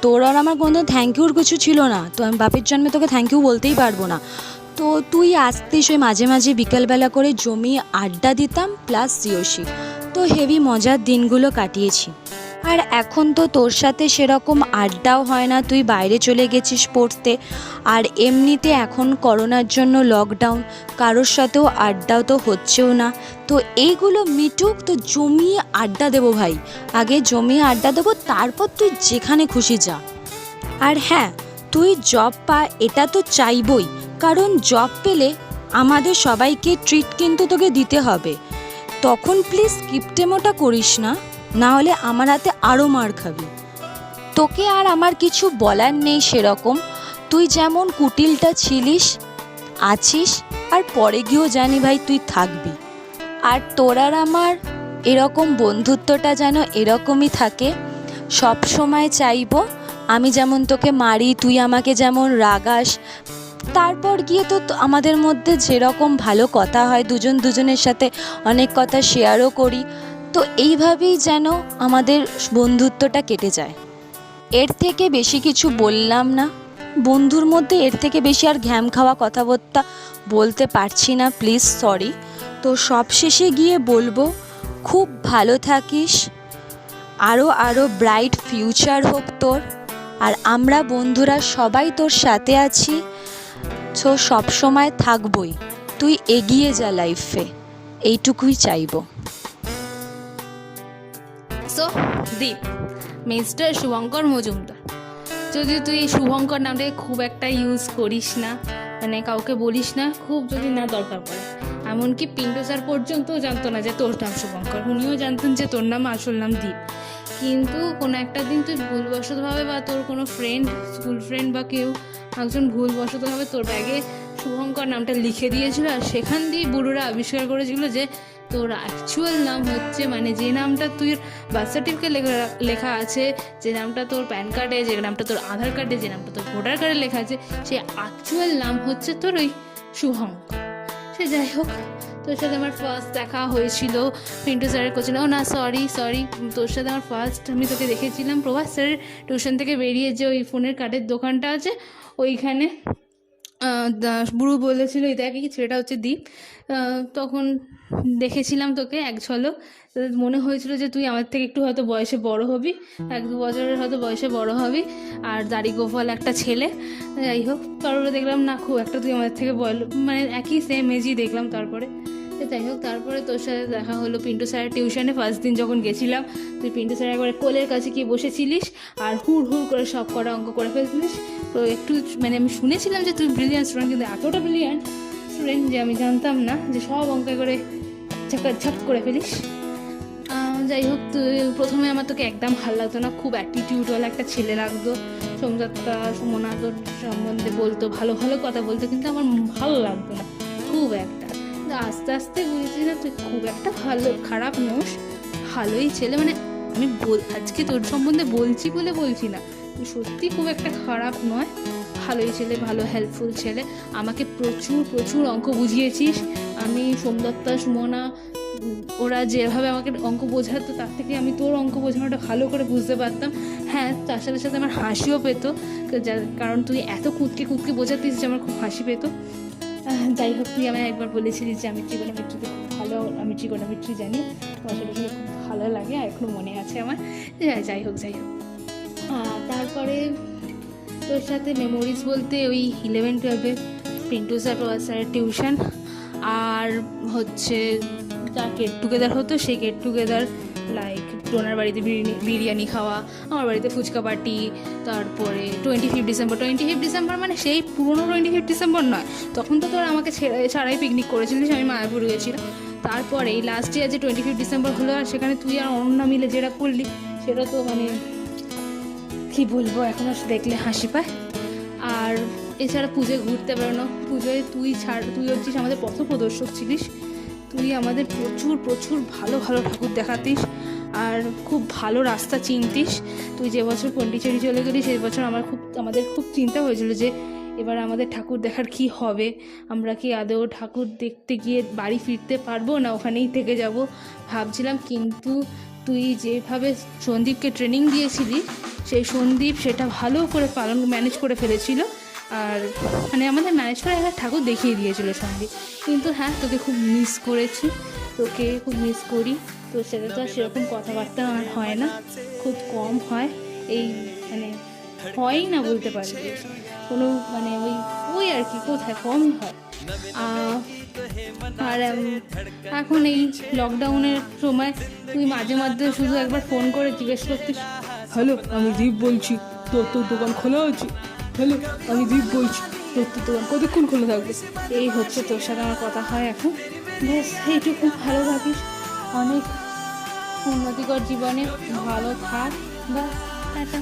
তোর আর আমার কোনো থ্যাংক ইউর কিছু ছিল না, তো আমি বাপের জন্মে তোকে থ্যাংক ইউ বলতেই পারবো না। তো তুই আসতিস ওই মাঝে মাঝে বিকালবেলা করে, জমিয়ে আড্ডা দিতাম প্লাস সিওসি, তো হেভি মজার দিনগুলো কাটিয়েছি। আর এখন তো তোর সাথে সেরকম আড্ডাও হয় না, তুই বাইরে চলে গেছিস পড়তে, আর এমনিতে এখন করোনার জন্য লকডাউন, কারোর সাথেও আড্ডাও তো হচ্ছেও না। তো এইগুলো মিটুক, তো জমিয়ে আড্ডা দেবো ভাই, আগে জমিয়ে আড্ডা দেবো, তারপর তুই যেখানে খুশি যা। আর হ্যাঁ, তুই জব পা, এটা তো চাইবই, কারণ জব পেলে আমাদের সবাইকে ট্রিট কিন্তু তোকে দিতে হবে। তখন প্লিজ কিপটেমোটা করিস না, না হলে আমার হাতে আরও মার খাবি। তোকে আর আমার কিছু বলার নেই সেরকম, তুই যেমন কুটিলটা ছিলিস, আছিস, আর পরে গিয়েও জানি ভাই তুই থাকবি। আর তোর আর আমার এরকম বন্ধুত্বটা যেন এরকমই থাকে, সব সময় চাইবো আমি যেমন তোকে মারি, তুই আমাকে যেমন রাগাস, তারপর গিয়ে তো আমাদের মধ্যে যেরকম ভালো কথা হয়, দুজন দুজনের সাথে অনেক কথা শেয়ারও করি, তো এইভাবেই যেন আমাদের বন্ধুত্বটা কেটে যায়। এর থেকে বেশি কিছু বললাম না, বন্ধুর মধ্যে এর থেকে বেশি আর ঘ্যাম খাওয়া কথাবার্তা বলতে পারছি না, প্লিজ সরি। তো সবশেষে গিয়ে বলবো খুব ভালো থাকিস, আরও ব্রাইট ফিউচার হোক তোর, আর আমরা বন্ধুরা সবাই তোর সাথে আছি, সো সবসময় থাকবই, তুই এগিয়ে যা লাইফে, এইটুকুই চাইবো। সো দীপ, মিস্টার শুভঙ্কর মজুমদার, যদি তুই শুভঙ্কর নামটাকে খুব একটা ইউজ করিস না, মানে কাউকে বলিস না, খুব যদি না দরকার পড়ে, এমনকি পিন্টু স্যার পর্যন্তও জানতো না যে তোর নাম শুভঙ্কর, উনিও জানতেন যে তোর নাম আসল নাম দীপ, কিন্তু কোনো একটা দিন তুই ভুলবশতভাবে বা তোর কোনো ফ্রেন্ড, স্কুল ফ্রেন্ড বা কেউ একজন ভুলবশতভাবে তোর ব্যাগে শুভঙ্কর নামটা লিখে দিয়েছিল, আর সেখান দিয়ে বুড়োরা আবিষ্কার করেছিল যে তোর অ্যাকচুয়াল নাম হচ্ছে, মানে যে নামটা তুই বার্থ সার্টিফিকেট লেখা আছে, যে নামটা তোর প্যান কার্ডে, যে নামটা তোর আধার কার্ডে, যে নামটা তোর ভোটার কার্ডে লেখা আছে, সেই অ্যাকচুয়াল নাম হচ্ছে তোর ওই শুভঙ্কর। সে যাই হোক, তোর সাথে আমার ফার্স্ট দেখা হয়েছিল পিন্টু স্যারের কোচিংয়ে। ও না, সরি, তোর সাথে আমার ফার্স্ট আমি তোকে দেখেছিলাম প্রভাস স্যারের টিউশন থেকে বেরিয়ে যে ওই ফোনের কার্ডের দোকানটা আছে ওইখানে। বুড়ো বলেছিল এই দেখি ছেলেটা হচ্ছে দীপ। তখন দেখেছিলাম তোকে এক ঝলক, মনে হয়েছিল যে তুই আমার থেকে একটু হয়তো বয়সে বড় হবি, 1-2 বছরের হয়তো বয়সে বড় হবি, আর দাড়ি গোফাল একটা ছেলে। যাই হোক, তারপরে দেখলাম না, খুব একটা তুই আমাদের থেকে মানে একই সেম এজই দেখলাম। তারপরে যাই হোক, তারপরে তোর সাথে দেখা হলো পিন্টু স্যারের টিউশনে। ফার্স্ট দিন যখন গেছিলাম তুই পিন্টু স্যারের একবারে কোলের কাছে গিয়ে বসেছিলিস আর হুড় করে সব কটা অঙ্ক করে ফেলছিলিস। তো একটু মানে আমি শুনেছিলাম যে তুই ব্রিলিয়ান্ট স্টুডেন্ট, কিন্তু এতটা ব্রিলিয়ান্ট স্টুডেন্ট যে আমি জানতাম না যে সব অঙ্ক করে ঝাপ করে ফেলিস। যাই হোক, তুই প্রথমে আমার তোকে একদম ভালো লাগতো না, খুব অ্যাটিটিউডওয়ালা একটা ছেলে লাগতো। সোমদত্তা সুমনা তোর সম্বন্ধে বলতো, ভালো ভালো কথা বলতো, কিন্তু আমার ভালো লাগতো না খুব একটা। আস্তে আস্তে বুঝেছি না তুই খুব একটা খারাপ নোস, ভালোই ছেলে। মানে আমি আজকে তোর সম্বন্ধে বলছি বলে বলছি না, তুই সত্যি খুব একটা খারাপ নয়, ভালোই ছেলে, ভালো হেল্পফুল ছেলে। আমাকে প্রচুর অঙ্ক বুঝিয়েছিস। আমি সোমদত্তা সুমনা ওরা যেভাবে আমাকে অঙ্ক বোঝাতো তার থেকে আমি তোর অঙ্ক বোঝানোটা ভালো করে বুঝতে পারতাম। হ্যাঁ, তার সাথে সাথে আমার হাসিও পেতো, কারণ তুই এত কুদকে বোঝাতিস যে আমার খুব হাসি পেতো। যাই হোক, তুই আমায় একবার বলেছিলিস যে আমি ট্রিগোনোমেট্রিতে খুব ভালো, আমি ট্রিগোনোমেট্রি জানি, তোমার সাথে খুব ভালো লাগে, আর এখনও মনে আছে আমার। যাই হোক তারপরে তোর সাথে মেমোরিজ বলতে ওই 11-12 পিন্টু স্যার প্রভাস স্যারের টিউশন, আর হচ্ছে যা গেট টুগেদার হতো সেই গেট টুগেদার, লাইক টোনার বাড়িতে বিরিয়ানি খাওয়া, আমার বাড়িতে ফুচকা পার্টি। তারপরে 25 ডিসেম্বর মানে সেই পুরনো 25 ডিসেম্বর নয়, তখন তো তোর আমাকে ছাড়াই পিকনিক করেছিলিস, আমি মায়াপুর গেছিলাম। তারপরে এই লাস্ট ইয়ার যে 25 ডিসেম্বর হলো, আর সেখানে তুই আর অনন্যা মিলে যেটা করলি সেটা তো মানে কী বলবো, এখনও দেখলে হাসি পায়। আর এছাড়া পুজোয় ঘুরতে বেরোনো, পুজোয় তুই হচ্ছিস আমাদের পথপ্রদর্শক ছিলিস, তুই আমাদের প্রচুর ভালো ঠাকুর দেখাতিস আর খুব ভালো রাস্তা চিনতিস। তুই যে বছর পন্ডিচেরি চলে গেলি সেই বছর আমাদের খুব চিন্তা হয়েছিল যে এবার আমাদের ঠাকুর দেখার কি হবে, আমরা কি আদৌ ঠাকুর দেখতে গিয়ে বাড়ি ফিরতে পারবো না ওখানেই থেকে যাব ভাবছিলাম। কিন্তু তুই যেভাবে সন্দীপকে ট্রেনিং দিয়েছিলি, সেই সন্দীপ সেটা ভালো করে ম্যানেজ করে ফেলেছিল, আর মানে আমাদের ম্যানেজ করে একটা ঠাকুর দেখিয়ে দিয়েছিল সন্দীপ। কিন্তু হ্যাঁ, তোকে খুব মিস করেছি, তোকে খুব মিস করি। তো সেটা তো আর সেরকম কথাবার্তা আর হয় না, খুব কম হয়, এই মানে হয়ই না বলতে পারি, কোনো মানে ওই আর কি, কোথায় কমই হয়। আর এখন এই লকডাউনের সময় তুই মাঝে মাঝে শুধু একবার ফোন করে জিজ্ঞেস করতিস, হ্যালো আমি দীপ বলছি, তোর দোকান খোলা আছে? হ্যালো আমি দীপ বলছি, তোর দোকান কতক্ষণ খোলা থাকবে? এই হচ্ছে তোর সাথে আমার কথা হয় এখন। বেশ, এইটুকু ভালো থাকিস, অনেক উন্নতিকর জীবনে ভালো থাক, বা টাটা।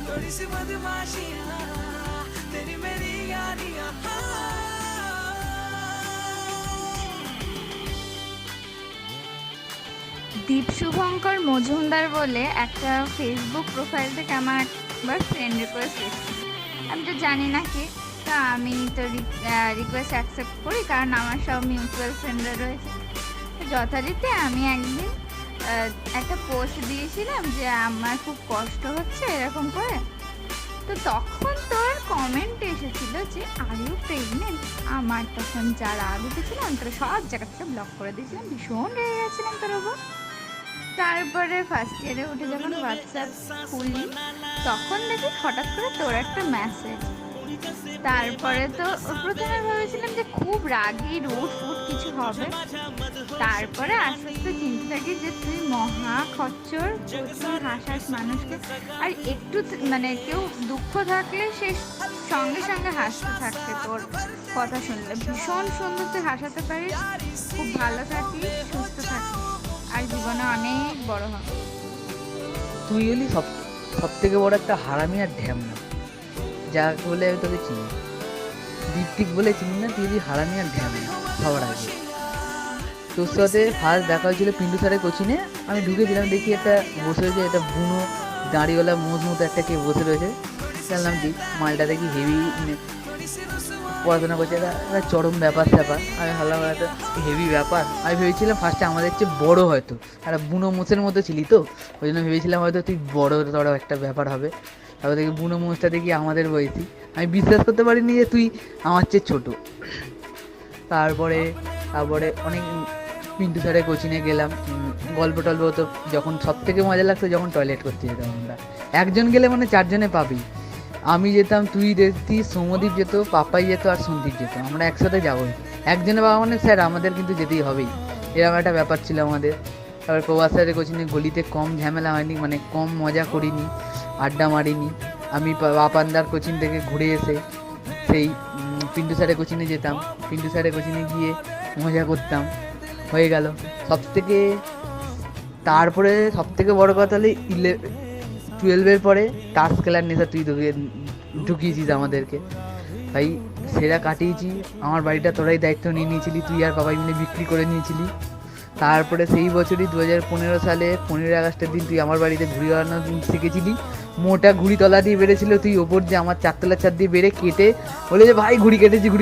দীপ শুভঙ্কর মজুমদার বলে একটা ফেসবুক প্রোফাইল থেকে আমার একবার ফ্রেন্ড রিকোয়েস্ট এসেছে। আমি তো জানি না কি, তা আমি তো রিকোয়েস্ট অ্যাকসেপ্ট করি, কারণ আমার সব মিউচুয়াল ফ্রেন্ডরা রয়েছে। যথারীতি আমি একদিন একটা পোস্ট দিয়েছিলাম যে আমার খুব কষ্ট হচ্ছে এরকম করে। তো তখন তোর কমেন্ট এসেছিল যে আর ইউ প্রেগনেন্ট। আমার তখন যারা উঠেছিল আমি তোর সব জায়গা থেকে ব্লক করে দিয়েছিলাম, ভীষণ রেগে গেছিলাম তোর ওপর। তারপরে ফার্স্ট ইয়ারে উঠে যখন হোয়াটসঅ্যাপ খুলি তখন দেখি হঠাৎ করে তোর একটা মেসেজ। তারপরে তো প্রথমে ভেবেছিলাম যে খুব রাগি রুট কিছু হবে, তারপরে আস্তে আস্তে চিনতে থাকি যে তুই মহা খচ্চর, প্রচুর হাসাস মানুষকে, আর একটু মানে কেউ দুঃখ থাকলে সে সঙ্গে সঙ্গে হাসতে থাকতে তোর কথা শুনলে। ভীষণ সুন্দর তুই হাসাতে পারিস, খুব ভালো থাকিস, সুস্থ থাকিস, আর জীবনে অনেক বড় হবে। তুই হলি সব থেকে বড় একটা হারামি আর ঢ্যামনা, যাকে বলে আমি তোকে চিনি। দীপ্তিক বলে চিনি না, তুই হলি হারামি আর ঢ্যামনা সবার আগে। তোর সাথে ফার্স্ট দেখা হয়েছিল পিন্টু স্যারের কোচিংয়ে। আমি ঢুকেছিলাম, দেখি একটা বসে রয়েছে, একটা বুনো দাঁড়িওয়ালা মতো একটা কে বসে রয়েছে। জানলাম দীপ, মালটা দেখি হেভি পড়াশোনা করছে, এটা একটা চরম ব্যাপার স্যাপার। আমি ভাবলাম একটা হেভি ব্যাপার। আমি ভেবেছিলাম ফার্স্টে আমাদের চেয়ে বড়ো হয়তো, একটা বুনো মোষের মতো ছিলি তো, ওই জন্য ভেবেছিলাম হয়তো তুই বড় বড় একটা ব্যাপার হবে। তারপর দেখি বুনো মোষটা দেখি আমাদের বয়সী। আমি বিশ্বাস করতে পারিনি যে তুই আমার চেয়ে ছোটো। তারপরে অনেক পিন্টু স্যারের কোচিংয়ে গেলাম, গল্প টল্প হতো। যখন সব থেকে মজা লাগতো যখন টয়লেট করতে যেতাম আমরা, একজন গেলে মানে চারজনে পাবি। আমি যেতাম, তুই যেতিস, সৌমদীপ যেত, পাপাই যেত আর সন্দীপ যেত, আমরা একসাথে যাবোই। একজনে বাবা মানে স্যার আমাদের কিন্তু যেতেই হবেই, এরকম একটা ব্যাপার ছিল আমাদের। তারপর প্রভাস স্যারের কোচিংয়ে গলিতে কম ঝামেলা হয়নি, মানে কম মজা করিনি, আড্ডা মারিনি। আমি বাপান্দার কোচিং থেকে ঘুরে এসে সেই পিন্টু স্যারের কোচিংয়ে যেতাম, পিন্টু স্যারের কোচিংয়ে গিয়ে মজা করতাম, হয়ে গেল। তারপরে সব থেকে বড়ো কথা হলে 12-এর পরে তাস খেলার নেশা তুই ঢুকিয়েছিস আমাদেরকে ভাই, সেটা কাটিয়েছি। আমার বাড়িটা তোরাই দায়িত্ব নিয়ে নিয়েছিলি, তুই আর বাবাই মিলে বিক্রি করে নিয়েছিলি। তারপরে সেই বছরই 2015 সালে 15 আগস্টের দিন তুই আমার বাড়িতে ঘুড়ি ওড়ানো শিখেছিলি। মোটা ঘুড়ি তলা দিয়ে বেড়েছিল, তুই ওপর যে আমার 4তলার ছাদ দিয়ে বেড়ে কেটে বলে যে ভাই ঘুড়ি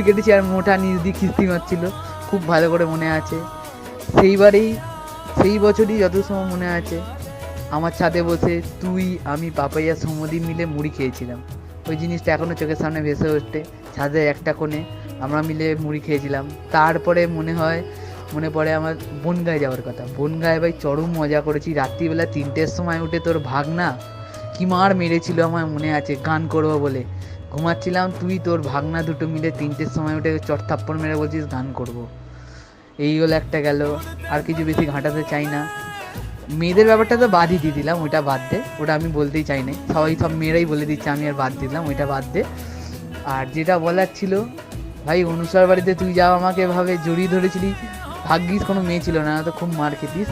কেটেছি, আর মোটা নিচ দিয়ে খিস্তি মারছিল, খুব ভালো করে মনে আছে। সেই বছরই যত সময় মনে আছে, আমার ছাদে বসে তুই, আমি, পাপাইয়া, সৌমদীপ মিলে মুড়ি খেয়েছিলাম। ওই জিনিসটা এখনও চোখের সামনে ভেসে ওঠে। ছাদে একটা কোণে আমরা মিলে মুড়ি খেয়েছিলাম। তারপরে মনে পড়ে আমার বনগাঁয় যাওয়ার কথা। বনগাঁয় ভাই চরম মজা করেছি। রাত্রিবেলা 3টের সময় উঠে তোর ভাগনা কি মার মেরেছিল আমার মনে আছে, গান করবো বলে ঘুমাচ্ছিলাম, তুই তোর ভাগনা দুটো মিলে 3টের সময় উঠে চট থাপ্পড় মেরে বলছিস গান করবো। এই হলো একটা গেল, আর কিছু বেশি ঘাঁটাতে চাই না। মেয়েদের ব্যাপারটা তো বাদই দিয়ে দিলাম, ওইটা বাদ দে, ওটা আমি বলতেই চাই না, সব মেয়েরাই বলে দিচ্ছে, আমি আর বাদ দিলাম, ওইটা বাদ দে। আর যেটা বলার ছিল ভাই, অনুসার বাড়িতে তুই যা আমাকে এভাবে জড়িয়ে ধরেছিলি, ভাগ্যিস কোনো মেয়ে ছিল না, তো খুব মার খেতিস।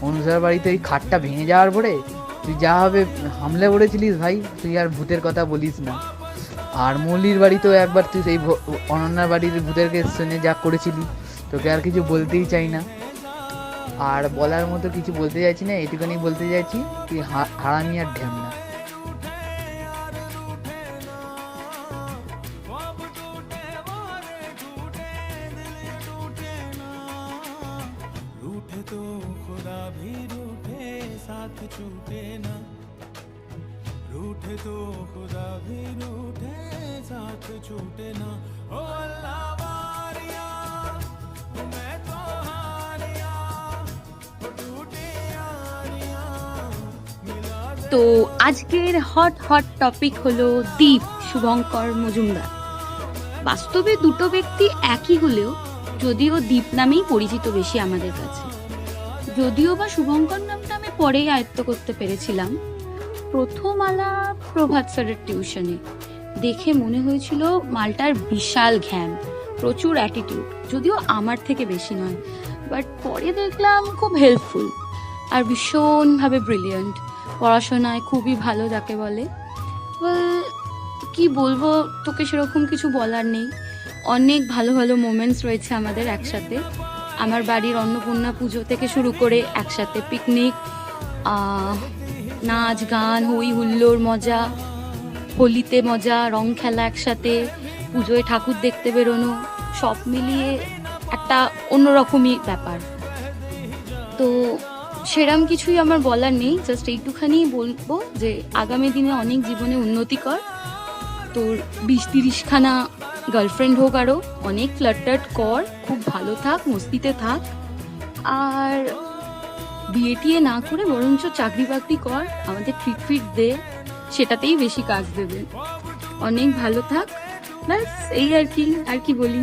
অনুসার বাড়িতে ওই খাটটা ভেঙে যাওয়ার পরে তুই যা হবে হামলে পড়েছিলিস ভাই, তুই আর ভূতের কথা বলিস না। আর মল্লির বাড়িতেও একবার তুই সেই অনন্যার বাড়ির ভূতেরকে শুনে যা করেছিলি, তোকে আর কিছু বলতেই চাই না। আর বলার মতো কিছু বলতে চাইছি না, এটুখানি বলতে চাইছি তুই হারামি আর ঢ্যামনা। তো আজকের হট টপিক হলো দীপ শুভঙ্কর মজুমদার। বাস্তবে দুটো ব্যক্তি একই হলেও যদিও দীপ নামেই পরিচিত বেশি আমাদের কাছে, যদিও বা শুভঙ্কর নামটা আমি পরেই আয়ত্ত করতে পেরেছিলাম। প্রথম আলাপ প্রভাত স্যারের টিউশনে দেখে মনে হয়েছিল মালটার বিশাল ঘ্যাম, প্রচুর অ্যাটিটিউড, যদিও আমার থেকে বেশি নয়, বাট পরে দেখলাম খুব হেল্পফুল আর ভীষণভাবে ব্রিলিয়ান্ট, পড়াশোনায় খুবই ভালো যাকে বলে। কি বলবো তোকে, সেরকম কিছু বলার নেই। অনেক ভালো ভালো মোমেন্টস রয়েছে আমাদের একসাথে। আমার বাড়ির অন্নপূর্ণা পুজো থেকে শুরু করে একসাথে পিকনিক, নাচ গান, হই হুল্লোড়, মজা, হোলিতে মজা, রং খেলা একসাথে, পুজোয় ঠাকুর দেখতে বেরোনো, সব মিলিয়ে একটা অন্যরকমই ব্যাপার। তো সেরম কিছুই আমার বলার নেই, জাস্ট এইটুখানি বলবো যে আগামী দিনে অনেক জীবনে উন্নতি কর, তোর 20-30খানা গার্লফ্রেন্ড হোক, আরও অনেক ফ্লার্ট কর, খুব ভালো থাক, মস্তিতে থাক, আর বিয়ে না করে বরঞ্চ চাকরি বাকরি কর, আমাদের ট্রিট দে, সেটাতেই বেশি কাজ দেবে। অনেক ভালো থাক, ব্যাস এই আর কি বলি।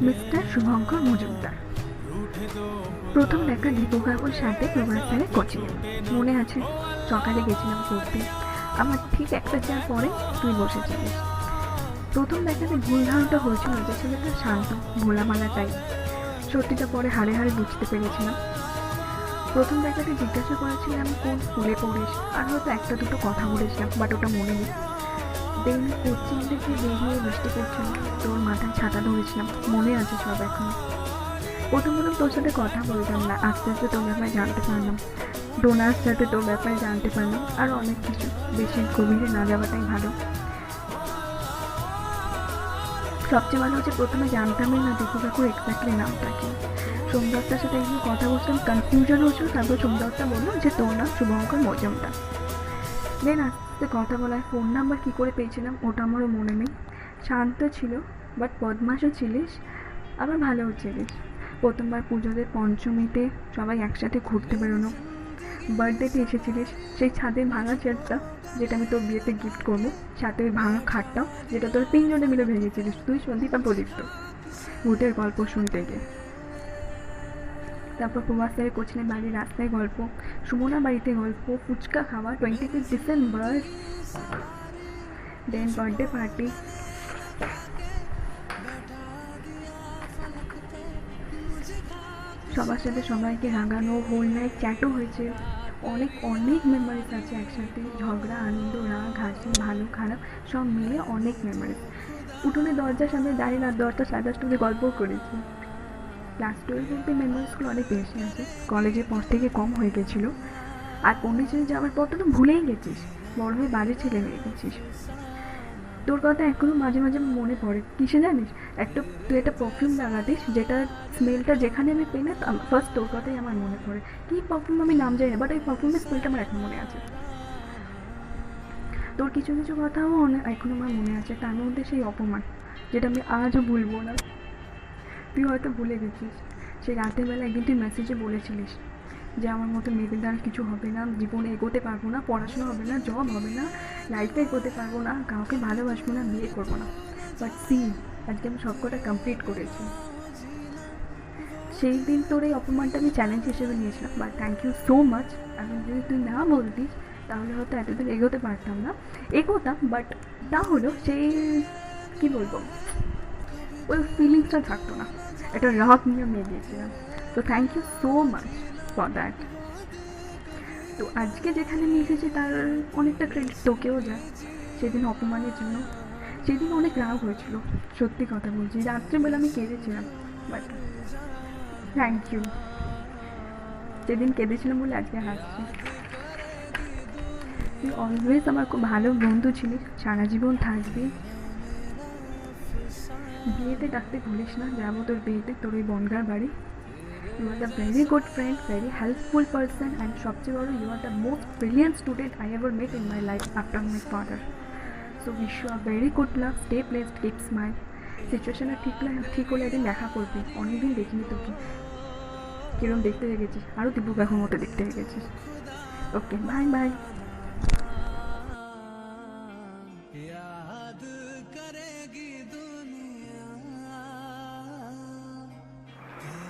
মিস্টার শুভঙ্কর মজুমদার। প্রথম দেখা দীপকাকুর সাথে প্রভাস স্যারের কোচিংয়ে মনে আছে, সকালে গেছিলাম পড়তে, আমার ঠিক একটা চেয়ার পরে তুই বসেছিলিস। প্রথম দেখাতে ভুল ধারণটা হয়েছিল যে ছেলেটা শান্ত ভোলামালা টাইপ, সত্যিটা পরে হাড়ে হাড়ে বুঝতে পেরেছিলাম। প্রথম দেখাতে জিজ্ঞাসা করেছিলাম কোন স্কুলে পড়িস, আর হয়তো একটা দুটো কথা বলেছিলাম, বাট ওটা মনে নেই। দেন কোচিং থেকে বেরিয়ে বৃষ্টি পড়ছিল, তোর মাথায় ছাতা ধরেছিলাম, মনে আছে সব এখন। প্রথম তোর সাথে কথা বলতাম না, আস্তে আস্তে তোর ব্যাপারে জানতে পারলাম। ডোনার সাথে তোর ব্যাপারে জানতে পারলাম, আর অনেক কিছু। বেশি গভীরে না যাওয়াটাই ভালো। সবচেয়ে ভালো হচ্ছে প্রথমে জানতামই না দীপু কাকুর এক্স্যাক্টলি নামটা কি। সোমদত্তার সাথে একদিন কথা বলছিলাম, কনফিউশন হচ্ছিল, তারপর সোমদত্তা বললো যে তোর নাম শুভঙ্কর মজুমদার। দেন আস্তে আস্তে কথা বলায় ফোন নাম্বার কী করে পেয়েছিলাম ওটা আমারও মনে নেই। শান্ত ছিল, বাট বদমাশও ছিলিস, আবার ভালোও ছিলিস। প্রথমবার পুজোতে পঞ্চমীতে সবাই একসাথে ঘুরতে বেরোনো, বার্থডেতে এসেছিলিস, সেই ছাদের ভাঙা চেয়ারটা যেটা আমি তোর বিয়েতে গিফট করবো, সাথে ওই ভাঙা খাটটাও যেটা তোর তিনজনে মিলে ভেঙেছিলিস, তুই, সন্দীপ আর প্রদীপ্ত, ভূতের গল্প শুনতে গিয়ে। তারপর প্রভাস স্যারের কোচিনের বাড়ির রাস্তায় গল্প, সুমনা বাড়িতে গল্প, ফুচকা খাওয়া, 25 ডিসেম্বর, দেন বার্থডে পার্টি, সবার সাথে সবাইকে রাগানো, হোল নাইট চ্যাটও হয়েছে, অনেক অনেক মেমোরিজ আছে একসাথে, ঝগড়া, আনন্দ, রাগ, হাসি, ভালো খারাপ সব মিলে অনেক মেমোরিজ। উঠোনে দরজার সামনে দাঁড়িয়ে রাত 10টা 10:30 অব্দি গল্পও করেছি। ক্লাস 12 অব্দি মেমোরিজগুলো অনেক বেশি আছে, কলেজের পর থেকে কম হয়ে গেছিলো। আর পন্ডিচেরি যাওয়ার পর তো ভুলেই গেছিস, বড় হয়ে বাড়ির ছেলে হয়ে গেছিস। তোর কথা এখনও মাঝে মাঝে মনে পড়ে, কিসে জানিস, তুই একটা পারফিউম লাগাতিস যেটার স্মেলটা যেখানে আমি পেয়ে না, ফার্স্ট তোর কথাই আমার মনে পড়ে। কী পারফিউম আমি নাম জানি না, বাট ওই পারফিউমের স্মেলটা আমার এখন মনে আছে। তোর কিছু কিছু কথাও এখনও আমার মনে আছে, তার মধ্যে সেই অপমান যেটা আমি আজও ভুলবো না। তুই হয়তো ভুলে গেছিস, সেই রাতের বেলা একদিন তুই মেসেজে বলেছিলিস যে আমার মতো মেয়েদের দ্বারা কিছু হবে না, জীবনে এগোতে পারবো না, পড়াশোনা হবে না, জব হবে না, লাইফে এগোতে পারবো না, কাউকে ভালোবাসবো না, বিয়ে করবো না। বাট সি, আজকে আমি সবকটা কমপ্লিট করেছি। সেই দিন তোর এই অপমানটা আমি চ্যালেঞ্জ হিসেবে নিয়েছিলাম, but thank you so much. এখন যদি তুই না বলতিস তাহলে হয়তো এতদিন এগোতে পারতাম না, এগোতাম, বাট না হলো সেই কী বলবো, ওই ফিলিংসটা থাকতো না, একটা রাগ নিয়ে আমি এগিয়েছিলাম। তো thank you so much for that. তো আজকে যেখানে আমি এসেছি তার অনেকটা ক্রেডিট তোকেও যায়, সেদিন অপমানের জন্য। সেদিন অনেক রাগ হয়েছিল, সত্যি কথা বলছি, রাত্রেবেলা আমি কেঁদেছিলাম, বাট থ্যাংক ইউ। সেদিন কেঁদেছিলাম বলে আজকে হাসছি। তুই অলওয়েজ আমার খুব ভালো বন্ধু ছিলিস, সারা জীবন থাকবি। বিয়েতে ডাকতে ভুলিস না, যাবো তোর বিয়েতে, তোর ওই বনগার বাড়ি। You are the very good friend, very helpful person, and সবচেয়ে বড়, you are the most brilliant student I ever met in my life after my father. So wish you a very good luck, stay blessed, keep smile. সিচুয়েশনটা ঠিক হলে একদিন দেখা করবি, অনেকদিন দেখিনি তোকে, কিরম দেখতে হয়ে গেছিস, আরও দীপু কাকুর মতো দেখতে হয়ে গেছিস। ওকে, বাই বাই।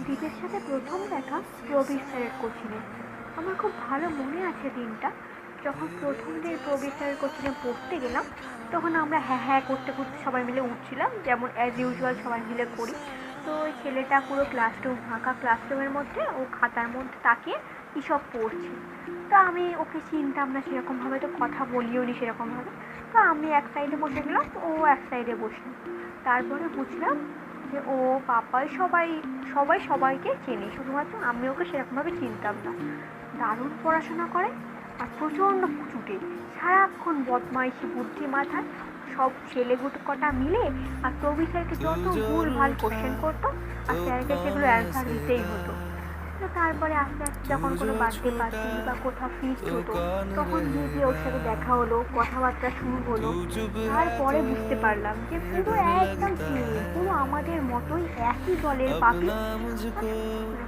দীপের সাথে প্রথম দেখা প্রবীর স্যারের কোচিংয়ে। আমার খুব ভালো মনে আছে দিনটা, যখন প্রথম দিন প্রবীর স্যারের কোচিংয়ে পড়তে গেলাম, তখন আমরা হ্যাঁ হ্যাঁ করতে করতে সবাই মিলে উঠছিলাম, যেমন অ্যাজ ইউজুয়াল সবাই মিলে করি। তো ওই ছেলেটা পুরো ক্লাসরুম ফাঁকা, ক্লাসরুমের মধ্যে ও খাতার মধ্যে তাকিয়ে কী সব পড়ছে। তো আমি ওকে চিনতাম না সেরকমভাবে, তো কথা বলিও নি সেরকমভাবে। তো আমি এক সাইডে বসে গেলাম, ও এক সাইডে বসলাম। তারপরে বুঝলাম যে ও পাপাই সবাই সবাইকে চেনে, শুধুমাত্র আমি ওকে সেরকমভাবে চিনতাম না। দারুণ পড়াশোনা করে আর প্রচণ্ড চুটে, সারাক্ষণ বদমাইশি বুদ্ধি মাথায়, সব ছেলেগুলো কটা মিলে আর প্রবীর স্যারকে যত ভুল ভাল কোশ্চেন করতো আর স্যারকে সেগুলো অ্যান্সার দিতেই হতো। তো তারপরে আস্তে আস্তে যখন কোনো বার্থডে পার্টি বা কোথাও ফিস্ট হতো, তখন গিয়ে ওর সাথে দেখা হলো, কথাবার্তা শুরু হলো। তারপরে বুঝতে পারলাম যে পুরো একদম পুরো আমাদের মতোই একই দলের পাপি,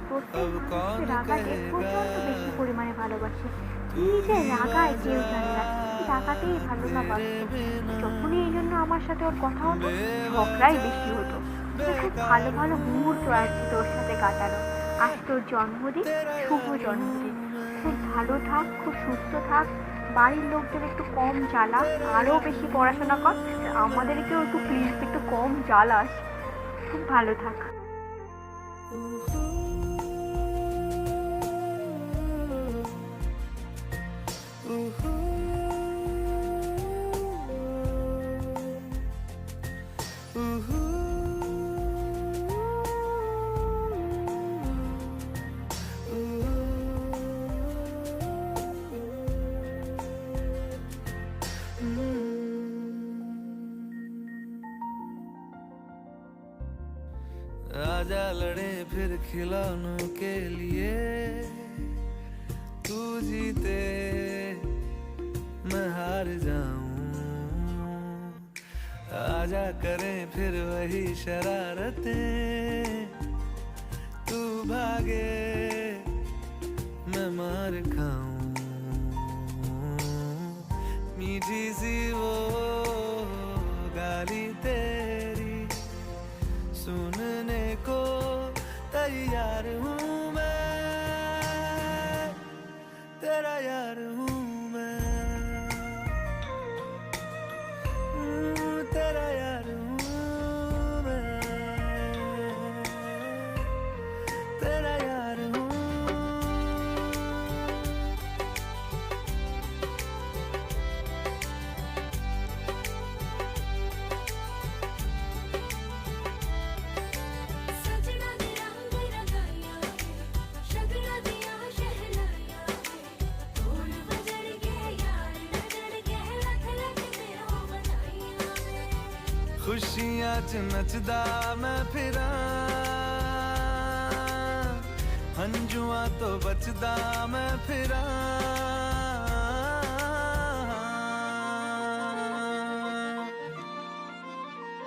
প্রত্যেক মানুষকে রাগাতে প্রচণ্ড বেশি পরিমাণে ভালোবাসে। কি যে রাগায় কেউ জানে না, রাগাতেই ভালো না বাসত। যখনই এই জন্য আমার সাথে ওর কথা হতো, ঝগড়াই বেশি হতো। খুব ভালো ভালো মুহূর্ত আছে তোর সাথে কাটানো। আজ তোর জন্মদিন, শুভ জন্মদিন। খুব ভালো থাক, খুব সুস্থ থাক, বাড়ির লোকদের একটু কম জ্বালা, আরও বেশি পড়াশোনা কর, আমাদেরকেও একটু প্লিজ একটু কম জ্বালাস। খুব ভালো থাক। आजा लड़े फिर खिलौनों के लिए, तू जीते मैं हार जाऊं। आजा करें फिर वही शरारतें, तू भागे मैं मार खाऊं। मीठी सी वो गाली तेरी सुनने को तैयार हूँ मैं, तेरा यार हूँ मैं, तेरा यार हूँ मैं, तेरा यार हूँ। खुशियां च नचदा मैं फिरा, हंजुआ तो बचदा मैं फिरा।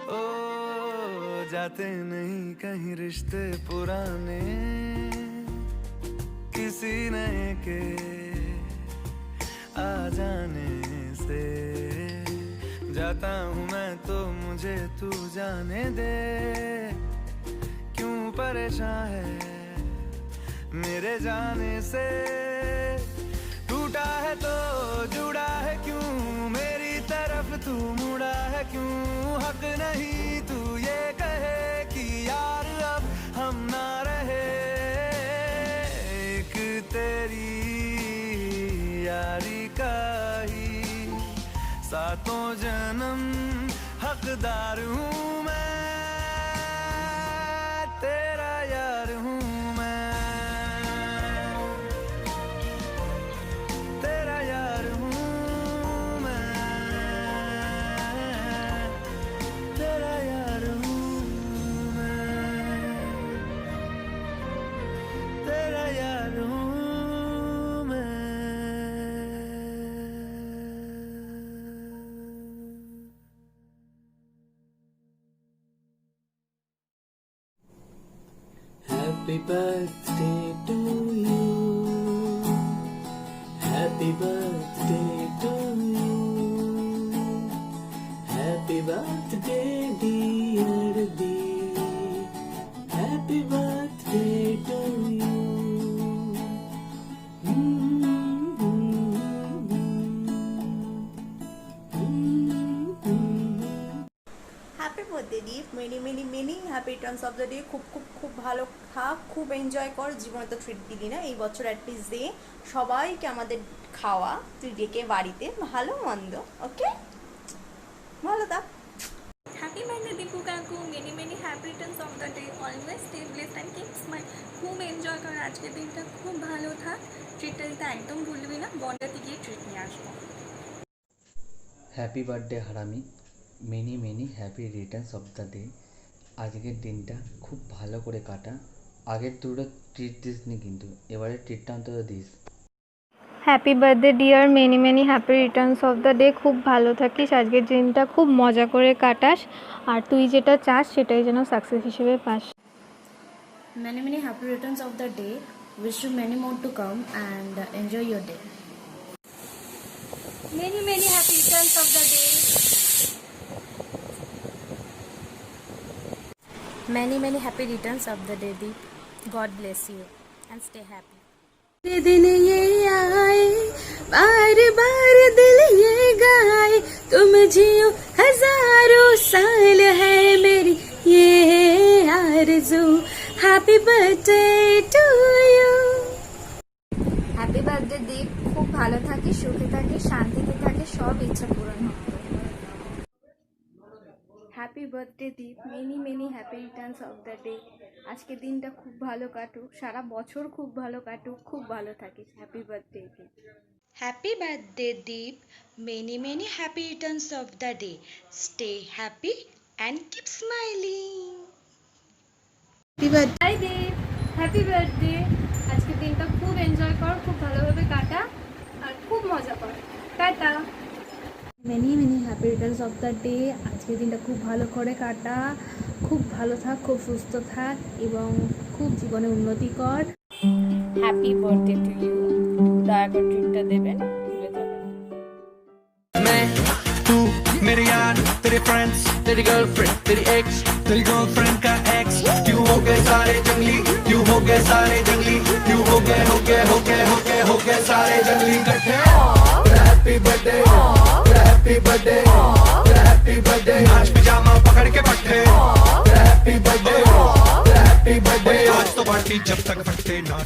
ओ जाते नहीं कहीं रिश्ते पुराने, किसी नए के आ जाने से। जाता हूँ मैं तो मुझे तू जाने दे, क्यों परेशान है मेरे जाने से। टूटा है तो जुड़ा है क्यों, मेरी तरफ तू मुड़ा है क्यों। हक नहीं तू ये कहे कि यार अब हम ना रहे, एक तेरी यारी का ही सातों जन्म हकदार हूँ मैं, तेरा यार हूँ मैं, तेरा यार हूँ मैं, तेरा यार हूँ मैं, तेरा यार हूँ मैं। Happy birthday to you. Happy birthday to you. Happy birthday dear Dee. Happy birthday to you. Happy birthday Deep, many many many happy Returns of the day. খুব খুব খুব ভালো থাক, খুব এনজয় কর। জীবনে তো ট্রিট দিলি না, এই বছর অ্যাটলিস্ট দে সবাইকে আমাদের খাওয়া, তুই ডেকে বাড়িতে ভালো মন্দ। ওকে, ভালো থাক। হ্যাপি বার্থডে দীপু কাকু, many many happy Returns of the day. Always stay blessed and keep smile. খুব এনজয় কর আজকের দিনটা, খুব ভালো থাক। ট্রিটটা দিতে একদম ভুলবি না, বন্ডাতে গিয়ে ট্রিট নিয়ে আসবো। হ্যাপি বার্থডে হারামি, many many happy Returns of the day. আজকের দিনটা খুব ভালো করে কাটা। আগের দুটো ট্রিট দিসনি কিন্তু এবারে ট্রিটটা অন্তত this. Happy birthday dear, many many happy Returns of the day. খুব ভালো থাকিস, আজকের দিনটা খুব মজা করে কাটাস, আর তুই যেটা চাস সেটাই যেন সাকসেস হিসেবে pass. Many many happy returns of the day. Wish you many more to come and enjoy your day. Many many happy returns of the day. Many many happy returns of the day Deep. God bless you and stay happy. दिन ये आए बार बार दिल ये गाए, तुम जियो हजारों साल है मेरी ये आरज़ू। Happy birthday to you. Happy birthday Deep, খুব ভালো থাকিস, সুখে থাকিস, শান্তিতে থাকিস, সব ইচ্ছা পূরণ হোক। Happy birthday Deep, many many happy Returns of the day. আজকের দিনটা খুব ভালো কাটুক, সারা বছর খুব ভালো কাটুক, খুব ভালো থাকিস। Happy birthday Deep. Happy birthday Deep, many many happy returns of the day. Stay happy and keep smiling. Hi Deep, happy birthday. আজকের দিনটা খুব এনজয় কর, খুব ভালোভাবে কাটা আর খুব মজা কর। Tata. Many many happy Returns of the day. আজকের দিনটা খুব ভালো করে কাটা, খুব ভালো থাক, খুব সুস্থ থাক এবং খুব জীবনে উন্নতি কর। Happy birthday to you. দয়া করে ট্রিটটা দেবেন, ভুলে যাবেন। मैं तू मेरे यार तेरे फ्रेंड्स तेरी गर्लफ्रेंड तेरी एक्स तेरी गर्लफ्रेंड का एक्स क्यों हो गए सारे जंगली क्यों हो गए सारे जंगली क्यों हो गए सारे जंगली इकट्ठे happy birthday happy birthday happy birthday आज पिजामा पकड़ के पट्टे हैप्पी बर्थडे आज तो पार्टी जब तक फटते ना